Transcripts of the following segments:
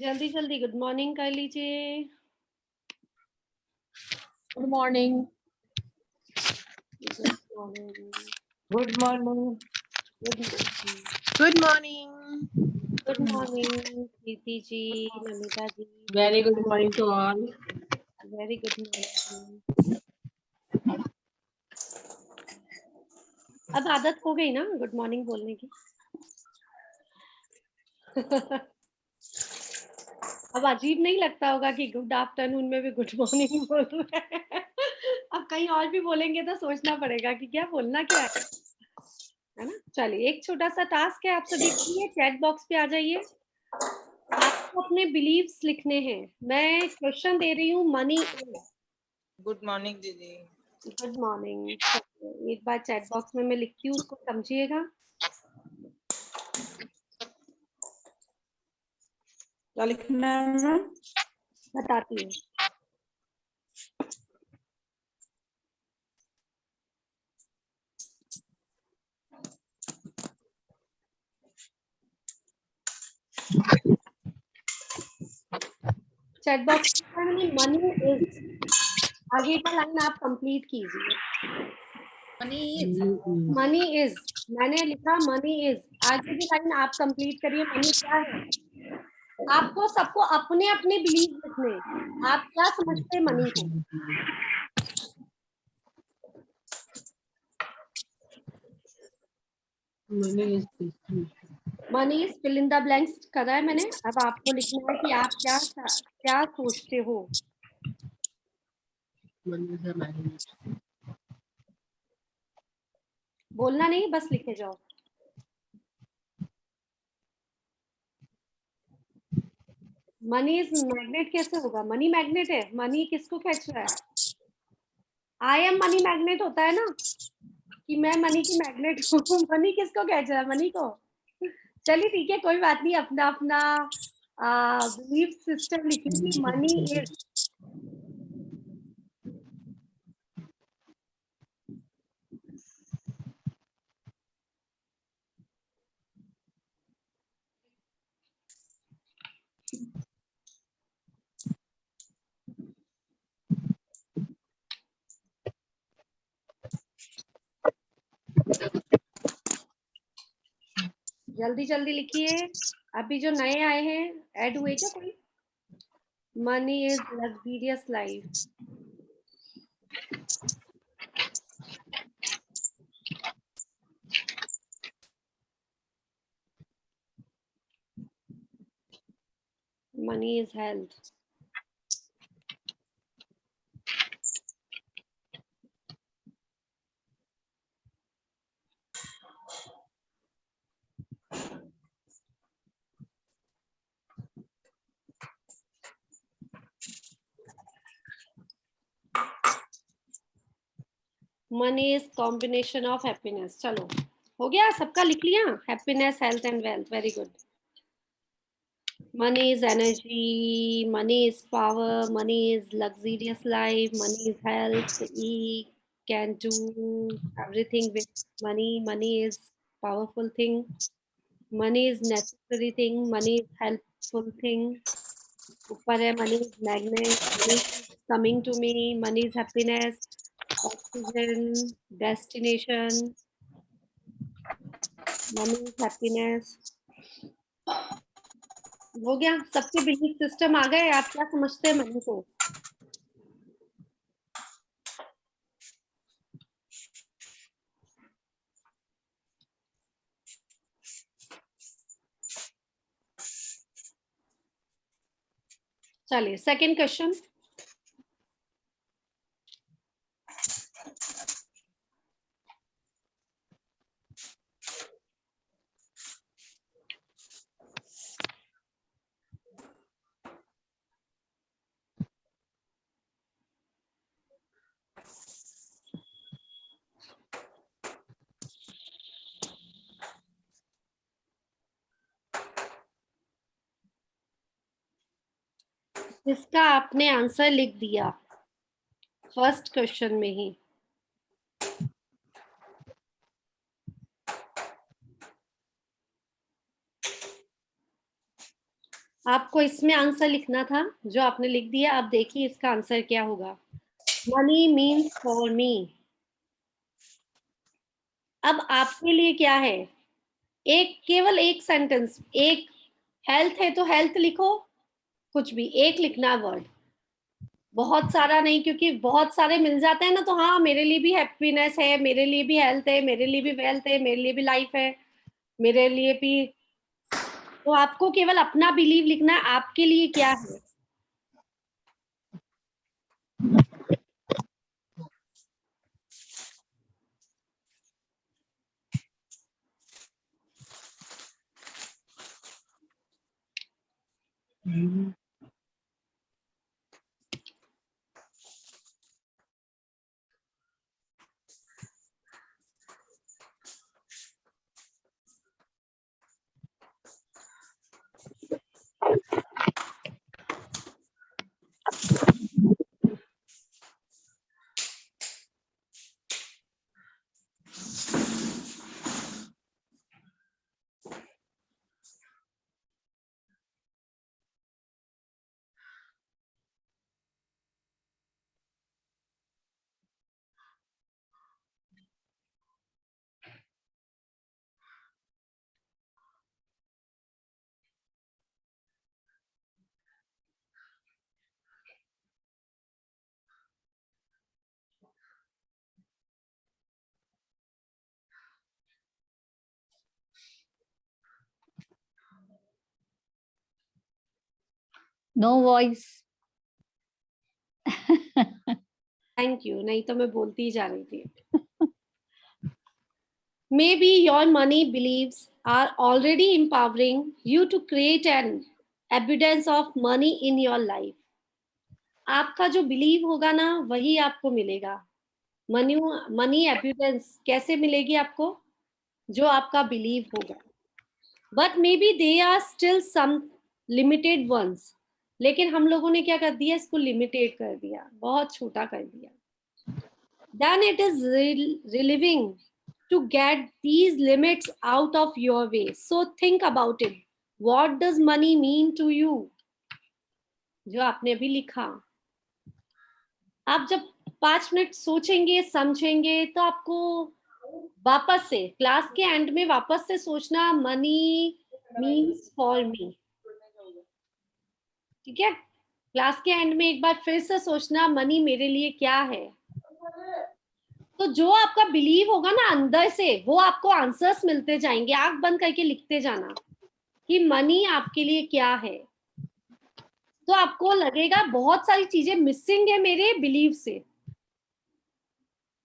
जल्दी जल्दी good morning कर लीजिए। Good morning. Good morning. Good morning. Good good morning. Morning. Good morning Preeti ji, Namita ji. Very good morning to all. Very good morning. अब आदत हो गई ना गुड मॉर्निंग बोलने की। अब अजीब नहीं लगता होगा कि गुड आफ्टरनून में भी गुड मॉर्निंग बोल रहे हैं। अब कहीं और भी बोलेंगे तो सोचना पड़ेगा कि क्या बोलना क्या है ना। चलिए, एक छोटा सा टास्क है आप सभी के लिए। चैट बॉक्स पे आ जाइए। आपको अपने बिलीव्स लिखने हैं। मैं क्वेश्चन दे रही हूँ, मनी इज। गुड मॉर्निंग दीदी। Good morning. एक बार चैट बॉक्स में मैं लिखती हूँ, उसको समझिएगा। क्या लिखना है? बताती हूँ। चैट बॉक्स में मनी इज, आगे का लाइन आप कंप्लीट कीजिए। मनी इज, मैंने लिखा मनी इज, आगे की लाइन आप कंप्लीट करिए। मनी क्या है? आपको सबको अपने अपने बिलीव लिखने। आप क्या समझते हैं मनी को? Money is fill in the blanks करा है मैंने। अब आपको लिखना है कि आप क्या क्या सोचते हो। बोलना नहीं, बस लिखे जाओ। मनी इज मैग्नेट कैसे होगा? मनी मैग्नेट है। मनी किसको खींच रहा है? आई एम मनी मैग्नेट होता है ना, कि मैं मनी की मैग्नेट हूँ। मनी किसको खींच रहा है? मनी को। चलिए ठीक है, कोई बात नहीं। अपना अपना बिलीफ सिस्टम लिखिए। मनी इज, जल्दी जल्दी लिखिए। अभी जो नए आए हैं, ऐड हुए क्या कोई? Money is luxurious life. Money is health. Money is combination of happiness. चलो हो गया, सबका लिख लिया। Happiness, health and wealth, very good. Money is energy, money is power, money is luxurious life, money is health. We can do everything with money. Money is powerful thing. Money is necessary thing. Money is helpful thing. ऊपर है money is magnet. Money is coming to me. Money is happiness, oxygen, destination. Money is happiness. हो गया, सबके belief system आ गए। आप क्या समझते हैं मनी को? चलिए सेकंड क्वेश्चन। इसका आपने आंसर लिख दिया फर्स्ट क्वेश्चन में ही। आपको इसमें आंसर लिखना था, जो आपने लिख दिया। अब देखिए इसका आंसर क्या होगा। Money means for me. अब आपके लिए क्या है, केवल एक सेंटेंस, एक हेल्थ है तो हेल्थ लिखो, कुछ भी एक लिखना वर्ड, बहुत सारा नहीं, क्योंकि बहुत सारे मिल जाते हैं ना, तो हाँ मेरे लिए भी हैप्पीनेस है, मेरे लिए भी हेल्थ है, मेरे लिए भी वेल्थ है, मेरे लिए भी लाइफ है, मेरे लिए भी। तो आपको केवल अपना बिलीव लिखना है, आपके लिए क्या है। No voice. थैंक यू, नहीं तो मैं बोलती ही जा रही थी। Maybe your money beliefs are already empowering you to create an abundance of money in your life. आपका जो बिलीव होगा ना वही आपको मिलेगा। मनी मनी एब्यूडेंस कैसे मिलेगी आपको, जो आपका बिलीव होगा। But maybe they are still some limited ones, लेकिन हम लोगों ने क्या कर दिया, इसको लिमिटेड कर दिया, बहुत छोटा कर दिया। Then it is relieving to get these limits out of your way. So think about it. What does money mean to you? जो आपने अभी लिखा, आप जब 5 मिनट सोचेंगे समझेंगे तो आपको वापस से क्लास के एंड में वापस से सोचना, मनी मीन्स फॉर मी। ठीक है, क्लास के एंड में एक बार फिर से सोचना, मनी मेरे लिए क्या है। तो जो आपका बिलीव होगा ना अंदर से, वो आपको आंसर्स मिलते जाएंगे। आंख बंद करके लिखते जाना कि मनी आपके लिए क्या है, तो आपको लगेगा बहुत सारी चीजें मिसिंग है मेरे बिलीव से।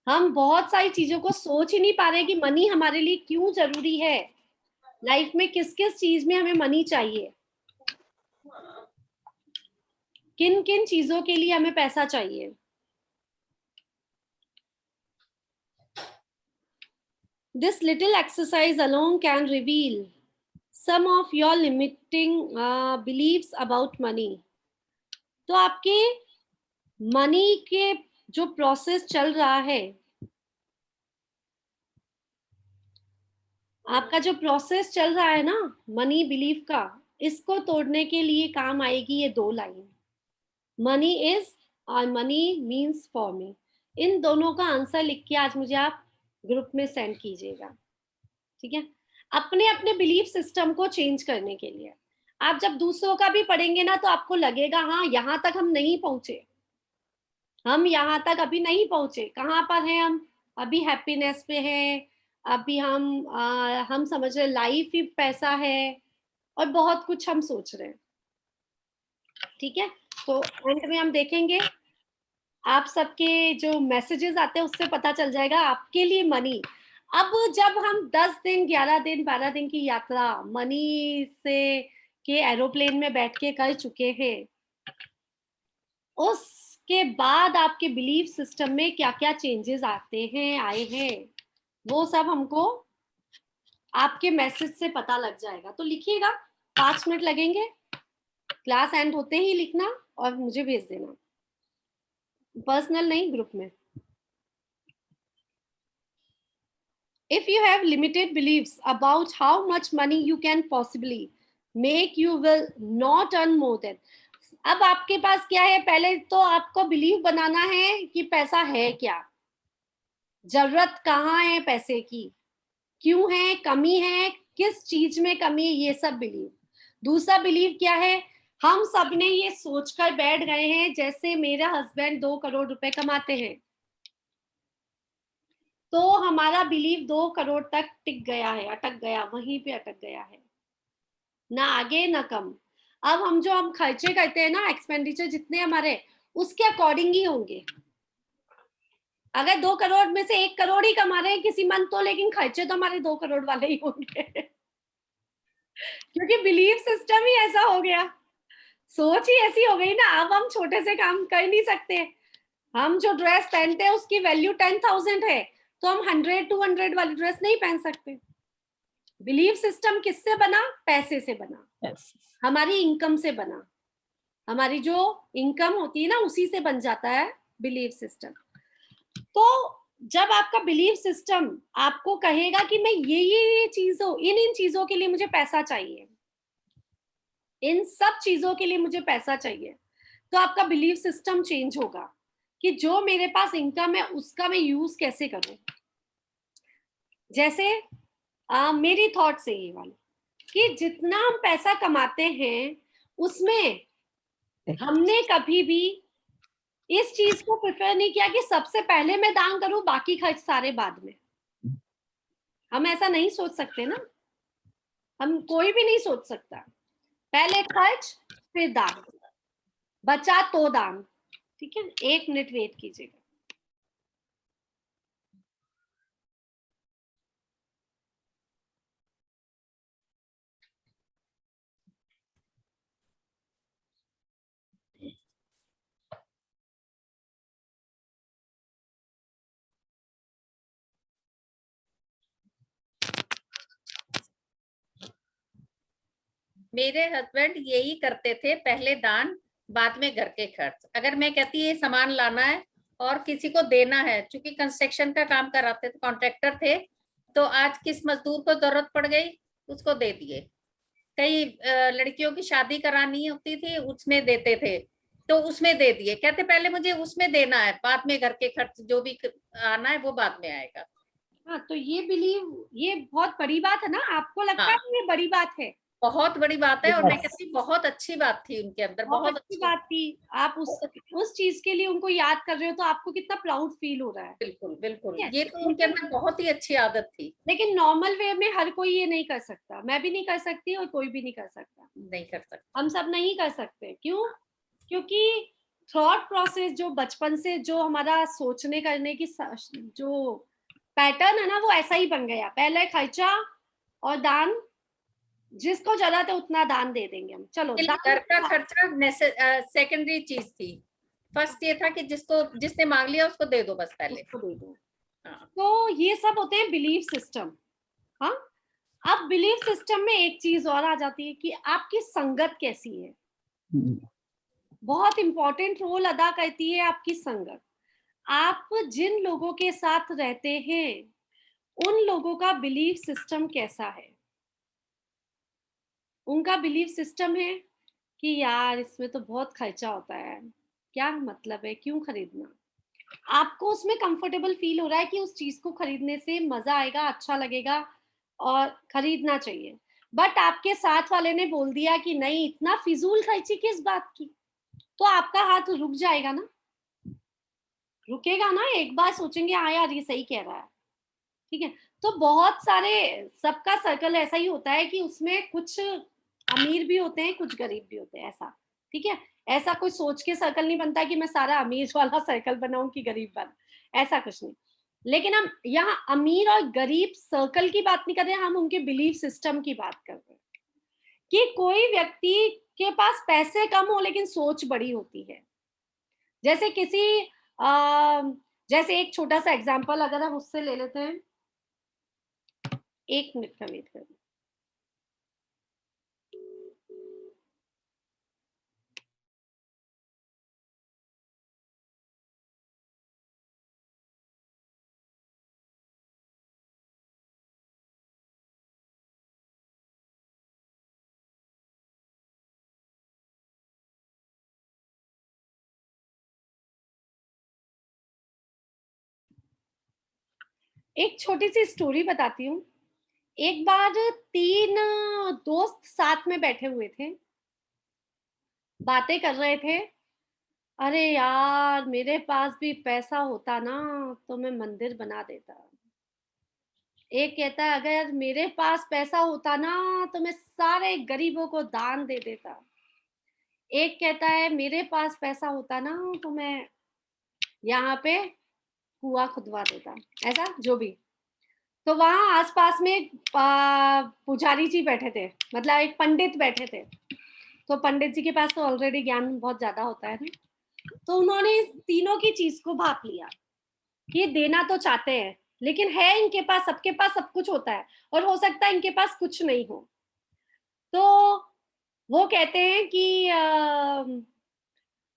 हम बहुत सारी चीजों को सोच ही नहीं पा रहे कि मनी हमारे लिए क्यों जरूरी है, लाइफ में किस किस चीज में हमें मनी चाहिए, किन किन चीजों के लिए हमें पैसा चाहिए। This little exercise alone can reveal some of your limiting beliefs about money. तो आपके मनी के जो प्रोसेस चल रहा है, आपका जो प्रोसेस चल रहा है ना मनी बिलीफ का, इसको तोड़ने के लिए काम आएगी ये 2 लाइन, मनी इज और मनी मीन्स फॉर मी। इन दोनों का आंसर लिख के आज मुझे आप ग्रुप में सेंड कीजिएगा। ठीक है, अपने अपने बिलीफ सिस्टम को चेंज करने के लिए। आप जब दूसरों का भी पढ़ेंगे ना तो आपको लगेगा हाँ यहाँ तक हम नहीं पहुंचे, हम यहाँ तक अभी नहीं पहुंचे। कहाँ पर हैं हम, अभी हैप्पीनेस पे हैं, अभी हम समझ रहे लाइफ ही पैसा है, और बहुत कुछ हम सोच रहे हैं। ठीक है, तो एंड में हम देखेंगे, आप सबके जो मैसेजेस आते हैं उससे पता चल जाएगा आपके लिए मनी। अब जब हम 10 दिन 11 दिन 12 दिन की यात्रा मनी से के एरोप्लेन में बैठ के कर चुके हैं, उसके बाद आपके बिलीफ सिस्टम में क्या क्या चेंजेस आते हैं, आए हैं, वो सब हमको आपके मैसेज से पता लग जाएगा। तो लिखिएगा, 5 मिनट लगेंगे, क्लास एंड होते ही लिखना और मुझे भेज देना, पर्सनल नहीं, ग्रुप में। If you have limited beliefs about how much money you can possibly make you will not earn more than। अब आपके पास क्या है, पहले तो आपको बिलीव बनाना है कि पैसा है क्या, जरूरत कहाँ है पैसे की, क्यों है, कमी है, किस चीज में कमी है, ये सब बिलीव। दूसरा बिलीव क्या है, हम सब ने ये सोचकर बैठ गए हैं जैसे मेरा हस्बैंड 2 करोड़ रुपए कमाते हैं, तो हमारा बिलीव 2 करोड़ तक टिक गया है, अटक गया, वहीं पे अटक गया है, ना आगे ना कम। अब हम खर्चे करते हैं ना, एक्सपेंडिचर जितने हमारे उसके अकॉर्डिंग ही होंगे। अगर 2 करोड़ में से 1 करोड़ ही कमा रहे हैं किसी मंथ, तो लेकिन खर्चे तो हमारे 2 करोड़ वाले ही होंगे क्योंकि बिलीफ सिस्टम ही ऐसा हो गया, सोच ही ऐसी हो गई ना। अब हम छोटे से काम कर नहीं सकते। हम जो ड्रेस पहनते हैं उसकी वैल्यू 10,000 है, तो हम 100-200 वाली ड्रेस नहीं पहन सकते। बिलीफ सिस्टम किससे बना, पैसे से बना, Yes. हमारी इनकम से बना। हमारी जो इनकम होती है ना, उसी से बन जाता है बिलीफ सिस्टम। तो जब आपका बिलीफ सिस्टम आपको कहेगा कि मैं ये चीजों, इन चीजों के लिए मुझे पैसा चाहिए, इन सब चीजों के लिए मुझे पैसा चाहिए, तो आपका बिलीफ सिस्टम चेंज होगा कि जो मेरे पास इनकम है उसका मैं यूज कैसे करूं। जैसे मेरी थॉट से ये वाली कि जितना हम पैसा कमाते हैं उसमें हमने कभी भी इस चीज को प्रेफर नहीं किया कि सबसे पहले मैं दान करूं, बाकी खर्च सारे बाद में। हम ऐसा नहीं सोच सकते ना, हम कोई भी नहीं सोच सकता। पहले खर्च फिर दान, बचा तो दान। ठीक है, 1 मिनट वेट कीजिएगा। मेरे हस्बैंड यही करते थे, पहले दान बाद में घर के खर्च। अगर मैं कहती ये सामान लाना है और किसी को देना है, चूंकि कंस्ट्रक्शन का काम कराते थे, कॉन्ट्रैक्टर थे, तो आज किस मजदूर को जरूरत पड़ गई उसको दे दिए। कई लड़कियों की शादी करानी होती थी, उसमें देते थे, तो उसमें दे दिए। कहते पहले मुझे उसमें देना है, बाद में घर के खर्च जो भी आना है वो बाद में आएगा। हाँ, तो ये बिलीव, ये बहुत बड़ी बात है ना। आपको लगता हाँ, है ये बड़ी बात है? बहुत बड़ी बात है। और मैं कहती बहुत अच्छी बात थी उनके अंदर, बहुत बहुत अच्छी अच्छी। बात थी। आप उस चीज के लिए उनको याद कर रहे हो तो आपको कितना प्राउड फील हो रहा है। बिल्कुल बिल्कुल, ठीक है, ये तो उनके अंदर बहुत ही अच्छी आदत थी। लेकिन नॉर्मल वे में हर कोई ये नहीं कर सकता, मैं भी नहीं कर सकती और कोई भी नहीं कर सकता। नहीं कर सकता। हम सब नहीं कर सकते। क्यों? क्योंकि थॉट प्रोसेस जो बचपन से, जो हमारा सोचने करने की जो पैटर्न है ना, वो ऐसा ही बन गया। पहले खर्चा और दान, जिसको जरूरत है उतना दान दे देंगे हम, चलो दान। घर का खर्चा सेकेंडरी चीज थी। फर्स्ट ये था कि जिसने मांग लिया उसको दे दो बस पहले। उसको दे दो। हाँ। तो ये सब होते हैं बिलीफ सिस्टम। हाँ, अब बिलीफ सिस्टम में एक चीज और आ जाती है कि आपकी संगत कैसी है। बहुत इंपॉर्टेंट रोल अदा करती है आपकी संगत। आप जिन लोगों के साथ रहते हैं उन लोगों का बिलीफ सिस्टम कैसा है। उनका बिलीफ सिस्टम है कि यार इसमें तो बहुत खर्चा होता है, क्या मतलब है, क्यों खरीदना। आपको उसमें कंफर्टेबल फील हो रहा है कि उस चीज को खरीदने से मजा आएगा, अच्छा लगेगा और खरीदना चाहिए। बट आपके साथ वाले ने बोल दिया कि नहीं, इतना फिजूल खर्ची किस बात की, तो आपका हाथ रुक जाएगा ना, रुकेगा ना। एक बार सोचेंगे हाँ यार ये सही कह रहा है। ठीक है, तो बहुत सारे, सबका सर्कल ऐसा ही होता है कि उसमें कुछ अमीर भी होते हैं, कुछ गरीब भी होते हैं, ऐसा। ठीक है, ऐसा कोई सोच के सर्कल नहीं बनता कि मैं सारा अमीर वाला सर्कल बनाऊं कि गरीब वाला, ऐसा कुछ नहीं। लेकिन हम यहाँ अमीर और गरीब सर्कल की बात नहीं कर रहे, हम उनके बिलीफ सिस्टम की बात कर रहे हैं कि कोई व्यक्ति के पास पैसे कम हो लेकिन सोच बड़ी होती है। जैसे किसी जैसे एक छोटा सा एग्जांपल अगर हम उससे ले लेते हैं, 1 मिनट का वेट करें। एक छोटी सी स्टोरी बताती हूँ। एक बार 3 दोस्त साथ में बैठे हुए थे, बातें कर रहे थे। अरे यार, मेरे पास भी पैसा होता ना तो मैं मंदिर बना देता। एक कहता है अगर मेरे पास पैसा होता ना तो मैं सारे गरीबों को दान दे देता। एक कहता है मेरे पास पैसा होता ना तो मैं यहाँ पे कुआं खुदवा देता। ऐसा जो भी। तो वहां आसपास में पुजारी जी बैठे थे, मतलब एक पंडित बैठे थे। तो पंडित जी के पास तो ऑलरेडी ज्ञान बहुत ज्यादा होता है ना। तो उन्होंने इस तीनों की चीज को भाप लिया कि ये देना तो चाहते हैं, लेकिन है इनके पास, सबके पास सब कुछ होता है, और हो सकता है इनके पास कुछ नहीं हो। तो वो कहते हैं कि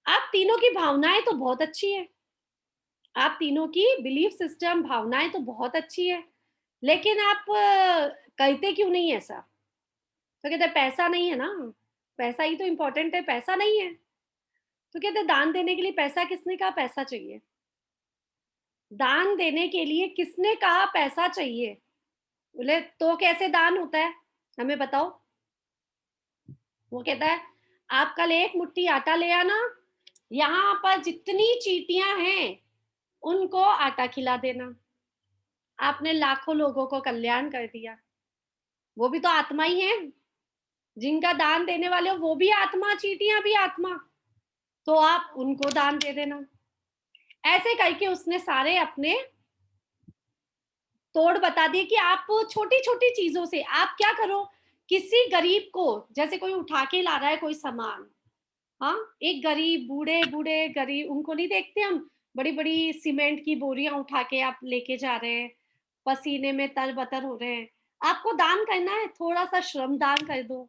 आप तीनों की भावनाएं तो बहुत अच्छी है, आप तीनों की बिलीफ सिस्टम भावनाएं तो बहुत अच्छी है, लेकिन आप कहते क्यों नहीं ऐसा? तो कहते पैसा नहीं है ना, पैसा ही तो इम्पोर्टेंट है, पैसा नहीं है। तो कहते दान देने के लिए पैसा किसने कहा पैसा चाहिए? दान देने के लिए किसने कहा पैसा चाहिए? बोले तो कैसे दान होता है, हमें बताओ। वो कहता है आप कल एक मुट्ठी आटा ले आना, यहाँ पर जितनी चींटियां हैं उनको आटा खिला देना। आपने लाखों लोगों को कल्याण कर दिया। वो भी तो आत्मा ही है, जिनका दान देने वाले हो वो भी आत्मा, चींटियां भी आत्मा, तो आप उनको दान दे देना। ऐसे करके उसने सारे अपने तोड़ बता दिए कि आप छोटी छोटी चीजों से आप क्या करो। किसी गरीब को, जैसे कोई उठा के ला रहा है कोई सामान, हाँ, एक गरीब, बूढ़े बूढ़े गरीब, उनको नहीं देखते हम, बड़ी बड़ी सीमेंट की बोरियां उठा के आप लेके जा रहे हैं, पसीने में तरबतर हो रहे हैं। आपको दान करना है, थोड़ा सा श्रम दान कर दो,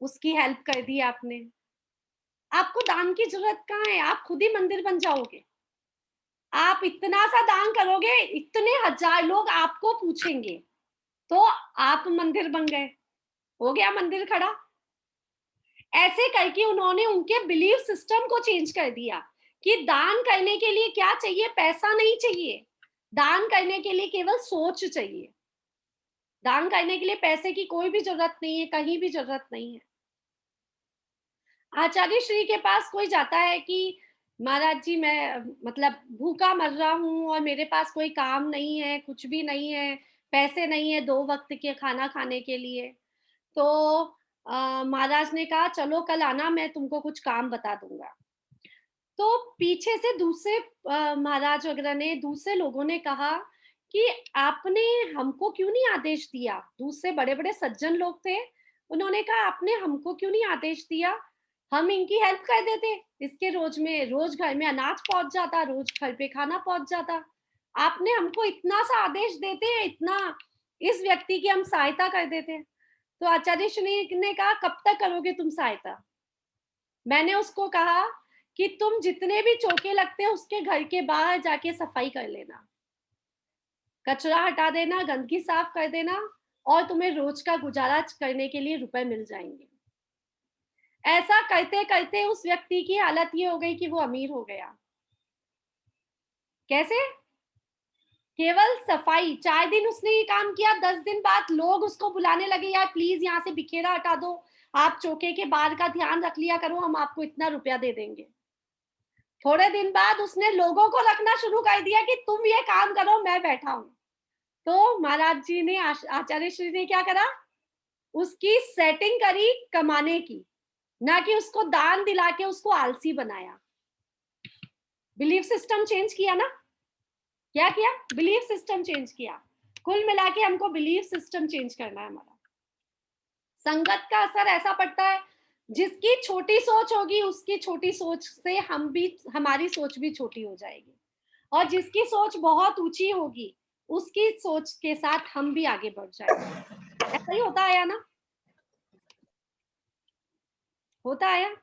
उसकी हेल्प कर दी आपने। आपको दान की जरूरत कहाँ है, आप खुद ही मंदिर बन जाओगे। आप इतना सा दान करोगे, इतने हजार लोग आपको पूछेंगे, तो आप मंदिर बन गए, हो गया मंदिर खड़ा। ऐसे करके उन्होंने उनके बिलीफ सिस्टम को चेंज कर दिया कि दान करने के लिए क्या चाहिए, पैसा नहीं चाहिए। दान करने के लिए केवल सोच चाहिए। दान करने के लिए पैसे की कोई भी जरूरत नहीं है, कहीं भी जरूरत नहीं है। आचार्य श्री के पास कोई जाता है कि महाराज जी मैं मतलब भूखा मर रहा हूँ और मेरे पास कोई काम नहीं है, कुछ भी नहीं है, पैसे नहीं है 2 वक्त के खाना खाने के लिए। तो महाराज ने कहा चलो कल आना, मैं तुमको कुछ काम बता दूंगा। तो पीछे से दूसरे महाराज वगैरह ने, दूसरे लोगों ने कहा कि आपने हमको क्यों नहीं आदेश दिया। दूसरे बड़े बड़े सज्जन लोग थे, उन्होंने कहा आपने हमको क्यों नहीं आदेश दिया, हम इनकी हेल्प कर देते, इसके रोज घर में अनाज पहुंच जाता, रोज घर पे खाना पहुंच जाता। आपने हमको इतना सा आदेश देते, इतना इस व्यक्ति की हम सहायता कर देते। तो आचार्य श्री ने कहा कब तक करोगे तुम सहायता? मैंने उसको कहा कि तुम जितने भी चौके लगते हैं उसके घर के बाहर जाके सफाई कर लेना, कचरा हटा देना, गंदगी साफ कर देना, और तुम्हें रोज का गुजारा करने के लिए रुपए मिल जाएंगे। ऐसा करते करते उस व्यक्ति की हालत ये हो गई कि वो अमीर हो गया। कैसे? केवल सफाई। 4 दिन उसने ये काम किया, 10 दिन बाद लोग उसको बुलाने लगे, यार प्लीज यहाँ से बिखेरा हटा दो, आप चौके के बाहर का ध्यान रख लिया करो, हम आपको इतना रुपया दे देंगे। थोड़े दिन बाद उसने लोगों को रखना शुरू कर दिया कि तुम ये काम करो, मैं बैठा हूं। तो महाराज जी ने, आचार्य श्री ने क्या करा, उसकी सेटिंग करी कमाने की, ना कि उसको दान दिला के उसको आलसी बनाया। बिलीफ सिस्टम चेंज किया ना, क्या किया? बिलीफ सिस्टम चेंज किया। कुल मिला के हमको बिलीफ सिस्टम चेंज करना है हमारा। संगत का असर ऐसा पड़ता है, जिसकी छोटी सोच होगी उसकी छोटी सोच से हमारी सोच भी छोटी हो जाएगी, और जिसकी सोच बहुत ऊंची होगी उसकी सोच के साथ हम भी आगे बढ़ जाएंगे। ऐसा ही होता आया ना, होता आया।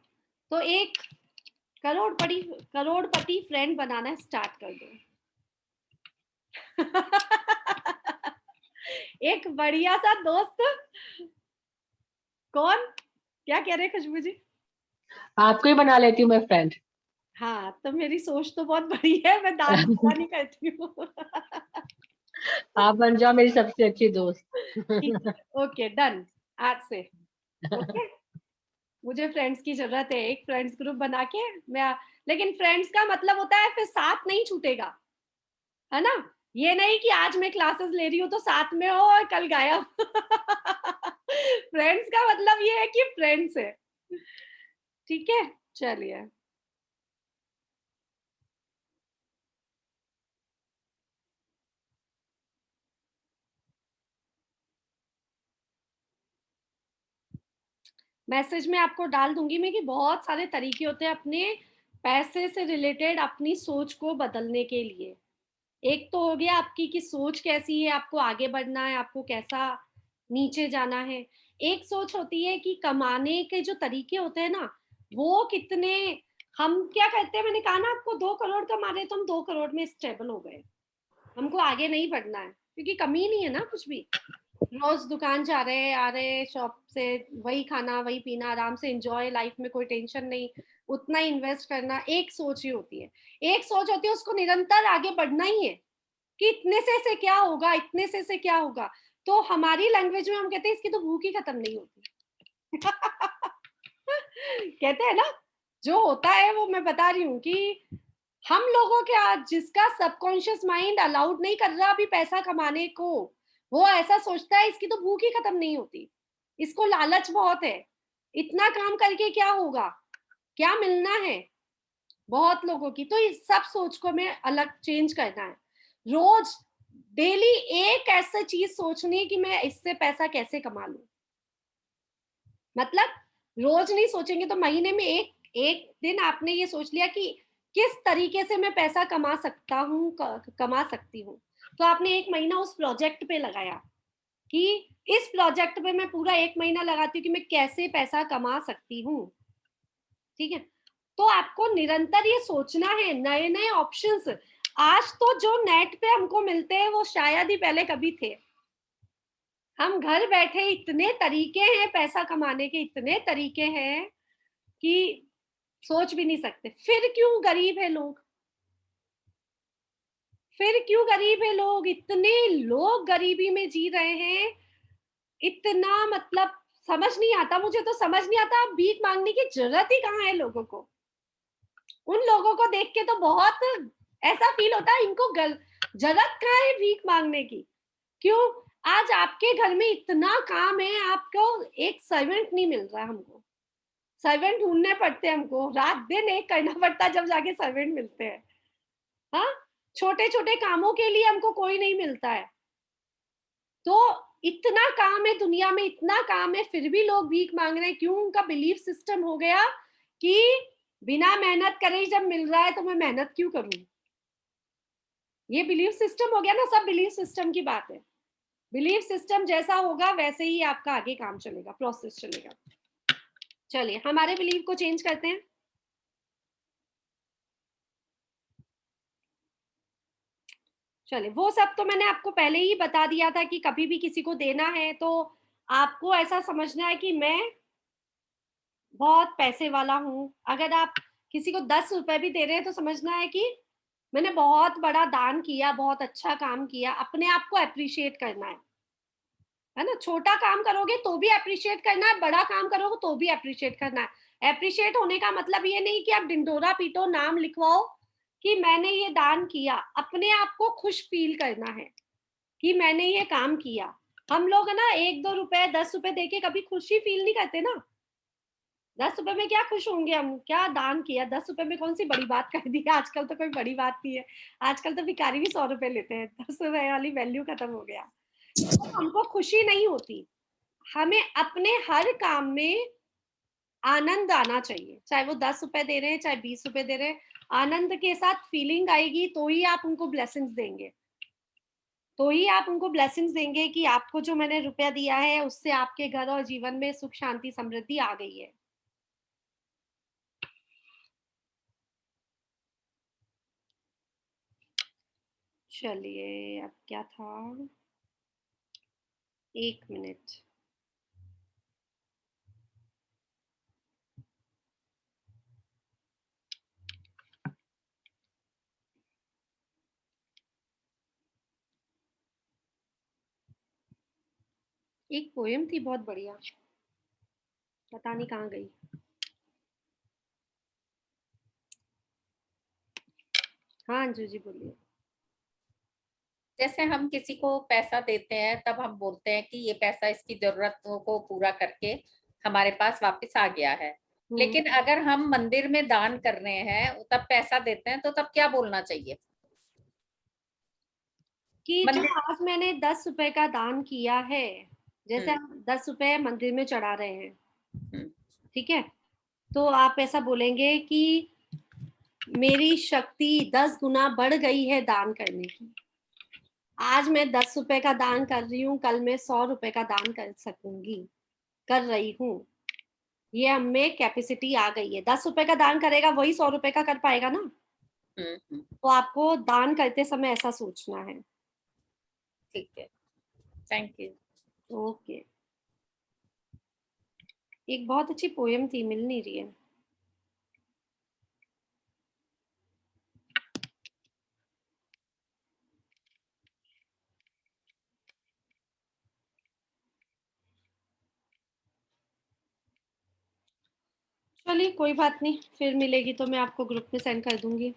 तो एक करोड़पति फ्रेंड बनाना स्टार्ट कर दो। एक बढ़िया सा दोस्त। कौन? क्या कह रहे खुशबू जी? आपको ही बना लेती हूँ मैं फ्रेंड। हाँ, तो मेरी सोच तो बहुत बड़ी है, मैं दान नहीं करती हूँ। आप बन जाओ मेरी सबसे अच्छी दोस्त। ओके डन, आज से ओके। मुझे फ्रेंड्स की जरूरत है, एक फ्रेंड्स ग्रुप बना के मैं, लेकिन फ्रेंड्स का मतलब होता है फिर साथ नहीं छूटेगा, है ना। ये नहीं कि आज मैं क्लासेस ले रही हूँ तो साथ में हो और कल गायब। फ्रेंड्स का मतलब ये है कि फ्रेंड्स है, ठीक है। चलिए, मैसेज में आपको डाल दूंगी मैं कि बहुत सारे तरीके होते हैं अपने पैसे से रिलेटेड अपनी सोच को बदलने के लिए। एक तो हो गया आपकी कि सोच कैसी है, आपको आगे बढ़ना है, आपको कैसा नीचे जाना है। एक सोच होती है कि कमाने के जो तरीके होते हैं ना, वो कितने, हम क्या करते हैं, मैंने कहा ना आपको 2 करोड़ कमा रहे तो हम 2 करोड़ में स्टेबल हो गए, हमको आगे नहीं बढ़ना है क्योंकि कमी नहीं है ना कुछ भी। रोज दुकान जा रहे आ रहे शॉप से, वही खाना वही पीना, आराम से एंजॉय लाइफ में, कोई टेंशन नहीं, उतना इन्वेस्ट करना। एक सोच ही होती है, एक सोच होती है उसको निरंतर आगे बढ़ना ही है कि इतने से क्या होगा, इतने से क्या होगा। तो हमारी लैंग्वेज में हम कहते हैं इसकी तो भूख ही खत्म नहीं होती। कहते हैं ना, जो होता है वो मैं बता रही हूँ कि हम लोगों के आज जिसका सबकॉन्शियस माइंड अलाउड नहीं कर रहा अभी पैसा कमाने को, वो ऐसा सोचता है इसकी तो भूख ही खत्म नहीं होती, इसको लालच बहुत है, इतना काम करके क्या होगा, क्या मिलना है बहुत लोगों की। तो इस सब सोच को हमें अलग चेंज करना है। रोज डेली एक ऐसा चीज सोचनी है कि मैं इससे पैसा कैसे कमा लूं। मतलब रोज नहीं सोचेंगे तो महीने में एक एक दिन आपने ये सोच लिया कि किस तरीके से मैं पैसा कमा सकता हूँ, कमा सकती हूँ। तो आपने एक महीना उस प्रोजेक्ट पे लगाया कि इस प्रोजेक्ट पे मैं पूरा एक महीना लगाती हूँ कि मैं कैसे पैसा कमा सकती हूँ, ठीक है। तो आपको निरंतर ये सोचना है, नए नए ऑप्शंस। आज तो जो नेट पे हमको मिलते हैं वो शायद ही पहले कभी थे। हम घर बैठे इतने तरीके हैं पैसा कमाने के, इतने तरीके हैं कि सोच भी नहीं सकते। फिर क्यों गरीब है लोग, फिर क्यों गरीब है लोग, इतने लोग गरीबी में जी रहे हैं, इतना मतलब समझ नहीं आता। मुझे तो समझ नहीं आता अब भीख मांगने की जरूरत ही कहाँ है लोगों को। उन लोगों को देख के तो बहुत ऐसा फील होता है इनको जरूरत कहाँ है भीख मांगने की। क्यों, आज आपके घर में इतना काम है, आपको एक सर्वेंट नहीं मिल रहा, हमको सर्वेंट ढूंढने पड़ते हैं, हमको रात दिन एक करना पड़ता है जब जाके सर्वेंट मिलते हैं। हाँ, छोटे छोटे कामों के लिए हमको कोई नहीं मिलता है। तो इतना काम है दुनिया में, इतना काम है, फिर भी लोग भीख मांग रहे हैं। क्यों, उनका बिलीफ सिस्टम हो गया कि बिना मेहनत करे जब मिल रहा है तो मैं मेहनत क्यों करूं। ये बिलीफ सिस्टम हो गया ना, सब बिलीफ सिस्टम की बात है। बिलीफ सिस्टम जैसा होगा वैसे ही आपका आगे काम चलेगा, प्रोसेस चलेगा। चलिए हमारे बिलीफ को चेंज करते हैं। चलिए, वो सब तो मैंने आपको पहले ही बता दिया था कि कभी भी किसी को देना है तो आपको ऐसा समझना है कि मैं बहुत पैसे वाला हूँ। अगर आप किसी को 10 रुपए भी दे रहे हैं तो समझना है कि मैंने बहुत बड़ा दान किया, बहुत अच्छा काम किया। अपने आप को अप्रिशिएट करना है ना। छोटा काम करोगे तो भी अप्रिशिएट करना है, बड़ा काम करोगे तो भी अप्रिशिएट करना है। अप्रिशिएट होने का मतलब ये नहीं कि आप डिंडोरा पीटो, नाम लिखवाओ कि मैंने ये दान किया। अपने आप को खुश फील करना है कि मैंने ये काम किया। हम लोग है ना 1-2 रुपए 10 रुपए देके कभी खुशी फील नहीं करते ना। 10 रुपए में क्या खुश होंगे हम, क्या दान किया, 10 रुपए में कौन सी बड़ी बात कर दी है। आजकल तो कोई बड़ी बात नहीं है, आजकल तो भिखारी भी 100 रुपए लेते हैं। 10 रुपए वाली वैल्यू खत्म हो गया। तो हमको खुशी नहीं होती। हमें अपने हर काम में आनंद आना चाहिए, चाहे वो 10 रुपए दे रहे हैं चाहे 20 रुपए दे रहे हैं। आनंद के साथ फीलिंग आएगी तो ही आप उनको ब्लेसिंग्स देंगे, तो ही आप उनको ब्लेसिंग्स देंगे कि आपको जो मैंने रुपया दिया है उससे आपके घर और जीवन में सुख शांति समृद्धि आ गई है। चलिए, अब क्या था, 1 मिनट। एक पोएम थी बहुत बढ़िया, पता नहीं कहाँ गई। हाँ अंजू जी बोलिए। जैसे हम किसी को पैसा देते हैं तब हम बोलते हैं कि ये पैसा इसकी जरूरतों को पूरा करके हमारे पास वापस आ गया है। लेकिन अगर हम मंदिर में दान कर रहे हैं तब पैसा देते हैं तो तब क्या बोलना चाहिए? कि जो मंदिर आज मैंने 10 रुपए का दान किया है, जैसे हम 10 रुपए मंदिर में चढ़ा रहे हैं, हम्म, ठीक है, तो आप ऐसा बोलेंगे कि मेरी शक्ति 10 गुना बढ़ गई है दान करने की। आज मैं 10 रुपए का दान कर रही हूँ, कल मैं 100 रुपए का दान कर सकूंगी, कर रही हूँ। ये हमें कैपेसिटी आ गई है। 10 रुपए का दान करेगा वही 100 रुपए का कर पाएगा ना। तो आपको दान करते समय ऐसा सोचना है। ठीक है, थैंक यू। ओके, एक बहुत अच्छी पोएम थी, मिल नहीं रही है। चलिए कोई बात नहीं, फिर मिलेगी तो मैं आपको ग्रुप में सेंड कर दूंगी।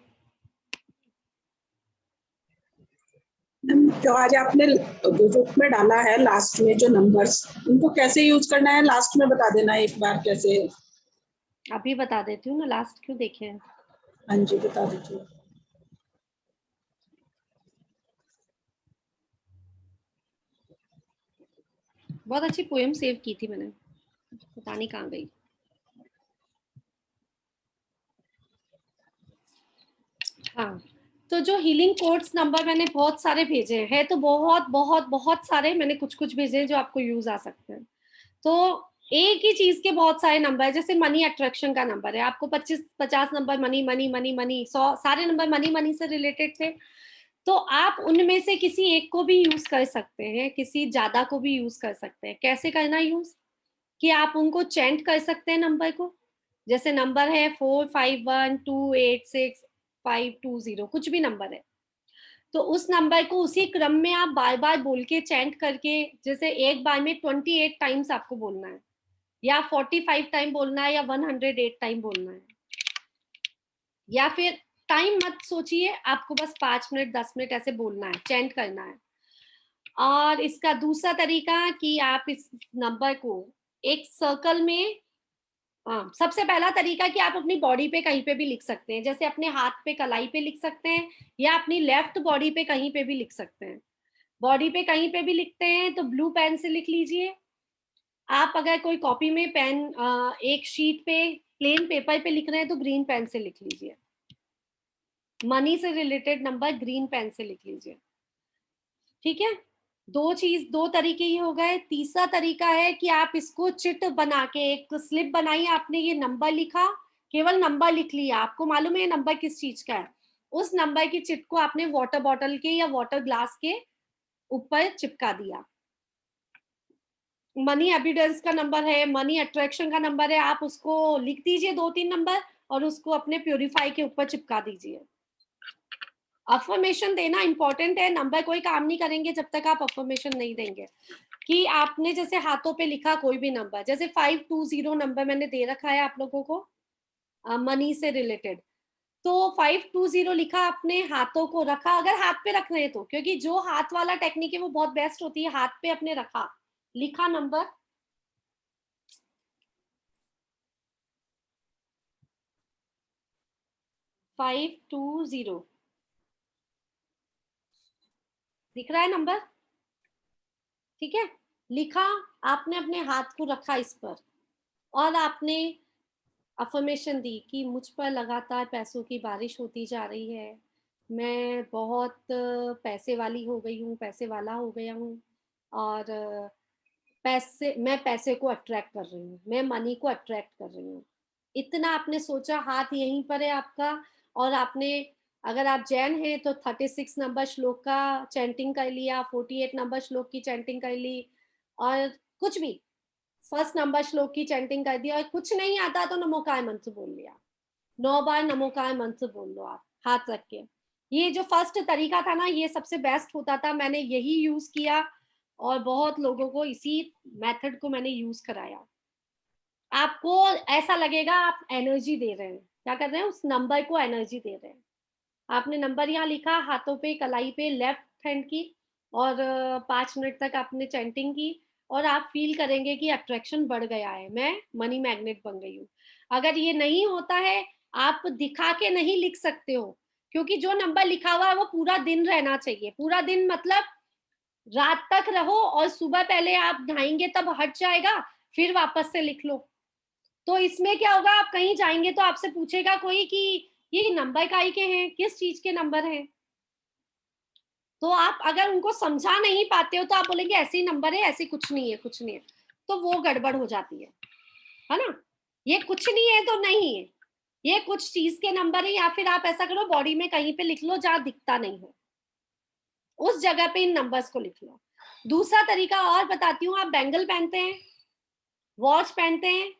जो आज आपने ग्रुप में डाला है लास्ट में जो नंबर्स, उनको कैसे यूज करना है लास्ट में बता देना एक बार कैसे। अभी बता देती हूँ ना, लास्ट क्यों देखे हैं। हाँ जी बता दीजिए। बहुत अच्छी पोएम सेव की थी मैंने, पता नहीं कहाँ गई। हाँ, तो जो हीलिंग कोड्स नंबर मैंने बहुत सारे भेजे हैं, तो बहुत बहुत बहुत सारे, मैंने कुछ कुछ भेजे हैं जो आपको यूज आ सकते हैं। तो एक ही चीज के बहुत सारे नंबर है, जैसे मनी अट्रैक्शन का नंबर है, आपको 25-50 number money money money money 100 सारे नंबर मनी मनी से रिलेटेड थे। तो आप उनमें से किसी एक को भी यूज कर सकते हैं, किसी ज्यादा को भी यूज कर सकते हैं। कैसे करना यूज, कि आप उनको चेंट कर सकते हैं नंबर को। जैसे नंबर है 451286 520, कुछ भी नंबर है, तो उस नंबर को उसी क्रम में आप बार बार बोल के चेंट करके, जैसे एक बार में 28 टाइम्स आपको बोलना है, या 45 टाइम बोलना है, या 108 टाइम बोलना है। या फिर टाइम मत सोचिए, आपको बस 5 मिनट 10 मिनट ऐसे बोलना है, चेंट करना है। और इसका दूसरा तरीका कि आप इस नंबर को एक सर्कल में, हाँ, सबसे पहला तरीका कि आप अपनी बॉडी पे कहीं पे भी लिख सकते हैं, जैसे अपने हाथ पे कलाई पे लिख सकते हैं, या अपनी लेफ्ट बॉडी पे कहीं पे भी लिख सकते हैं। बॉडी पे कहीं पे भी लिखते हैं तो ब्लू पेन से लिख लीजिए। आप अगर कोई कॉपी में पेन, एक शीट पे प्लेन पेपर पे लिख रहे हैं तो ग्रीन पेन से लिख लीजिए। मनी से रिलेटेड नंबर ग्रीन पेन से लिख लीजिए, ठीक है। दो तरीके ही हो गए। तीसरा तरीका है कि आप इसको चिट बना के, एक स्लिप बनाई, आपने ये नंबर लिखा, केवल नंबर लिख लिया, आपको मालूम है ये नंबर किस चीज का है, उस नंबर की चिट को आपने वाटर बॉटल के या वाटर ग्लास के ऊपर चिपका दिया। मनी एबिडेंस का नंबर है, मनी अट्रैक्शन का नंबर है, आप उसको लिख दीजिए 2-3 नंबर और उसको अपने प्योरीफाई के ऊपर चिपका दीजिए। अफर्मेशन देना इंपॉर्टेंट है, नंबर कोई काम नहीं करेंगे जब तक आप अफर्मेशन नहीं देंगे। कि आपने जैसे हाथों पे लिखा कोई भी नंबर, जैसे 520 नंबर मैंने दे रखा है आप लोगों को मनी से रिलेटेड, तो 520 लिखा, आपने हाथों को रखा, अगर हाथ पे रख रहे हैं तो, क्योंकि जो हाथ वाला टेक्निक है वो बहुत बेस्ट होती है। हाथ पे अपने रखा, लिखा नंबर, फाइव टू जीरो दिख रहा है नंबर, ठीक है, लिखा, आपने अपने हाथ को रखा इस पर, और आपने अफर्मेशन दी कि मुझ पर लगातार पैसों की बारिश होती जा रही है, मैं बहुत पैसे वाली हो गई हूँ, पैसे वाला हो गया हूँ, और मैं पैसे को अट्रैक्ट कर रही हूँ, मैं मनी को अट्रैक्ट कर रही हूँ। इतना आपने सोचा, हाथ यहीं पर है आपका, और आपने, अगर आप जैन हैं तो 36 नंबर श्लोक का चैंटिंग कर लिया, 48 नंबर श्लोक की चैंटिंग कर ली, और कुछ भी फर्स्ट नंबर श्लोक की चैंटिंग कर दिया, और कुछ नहीं आता तो नमोकार मंत्र बोल लिया, 9 बार नमोकार मंत्र बोल लो आप हाथ रख के। ये जो फर्स्ट तरीका था ना, ये सबसे बेस्ट होता था, मैंने यही यूज किया और बहुत लोगों को इसी मेथड को मैंने यूज कराया। आपको ऐसा लगेगा आप एनर्जी दे रहे हैं, क्या कर रहे हैं, उस नंबर को एनर्जी दे रहे हैं। आपने नंबर यहाँ लिखा हाथों पे, कलाई पे, लेफ्ट हैंड की, और 5 मिनट तक आपने चैंटिंग की, और आप फील करेंगे कि अट्रैक्शन बढ़ गया है, मैं मनी मैग्नेट बन गई हूँ। अगर ये नहीं होता है, आप दिखा के नहीं लिख सकते हो, क्योंकि जो नंबर लिखा हुआ है वो पूरा दिन रहना चाहिए। पूरा दिन मतलब रात तक रहो, और सुबह पहले आप नहाएंगे तब हट जाएगा, फिर वापस से लिख लो। तो इसमें क्या होगा, आप कहीं जाएंगे तो आपसे पूछेगा कोई कि ये नंबर काई के हैं, किस चीज के नंबर हैं। तो आप अगर उनको समझा नहीं पाते हो तो आप बोलेंगे ऐसे ही नंबर है, ऐसे कुछ नहीं है, कुछ नहीं है, तो वो गड़बड़ हो जाती है ना। ये कुछ नहीं है तो नहीं है, ये कुछ चीज के नंबर है। या फिर आप ऐसा करो, बॉडी में कहीं पे लिख लो जहां दिखता नहीं हो, उस जगह पे इन नंबर्स को लिख लो। दूसरा तरीका और बताती हूँ, आप बैंगल पहनते हैं, वॉच पहनते हैं,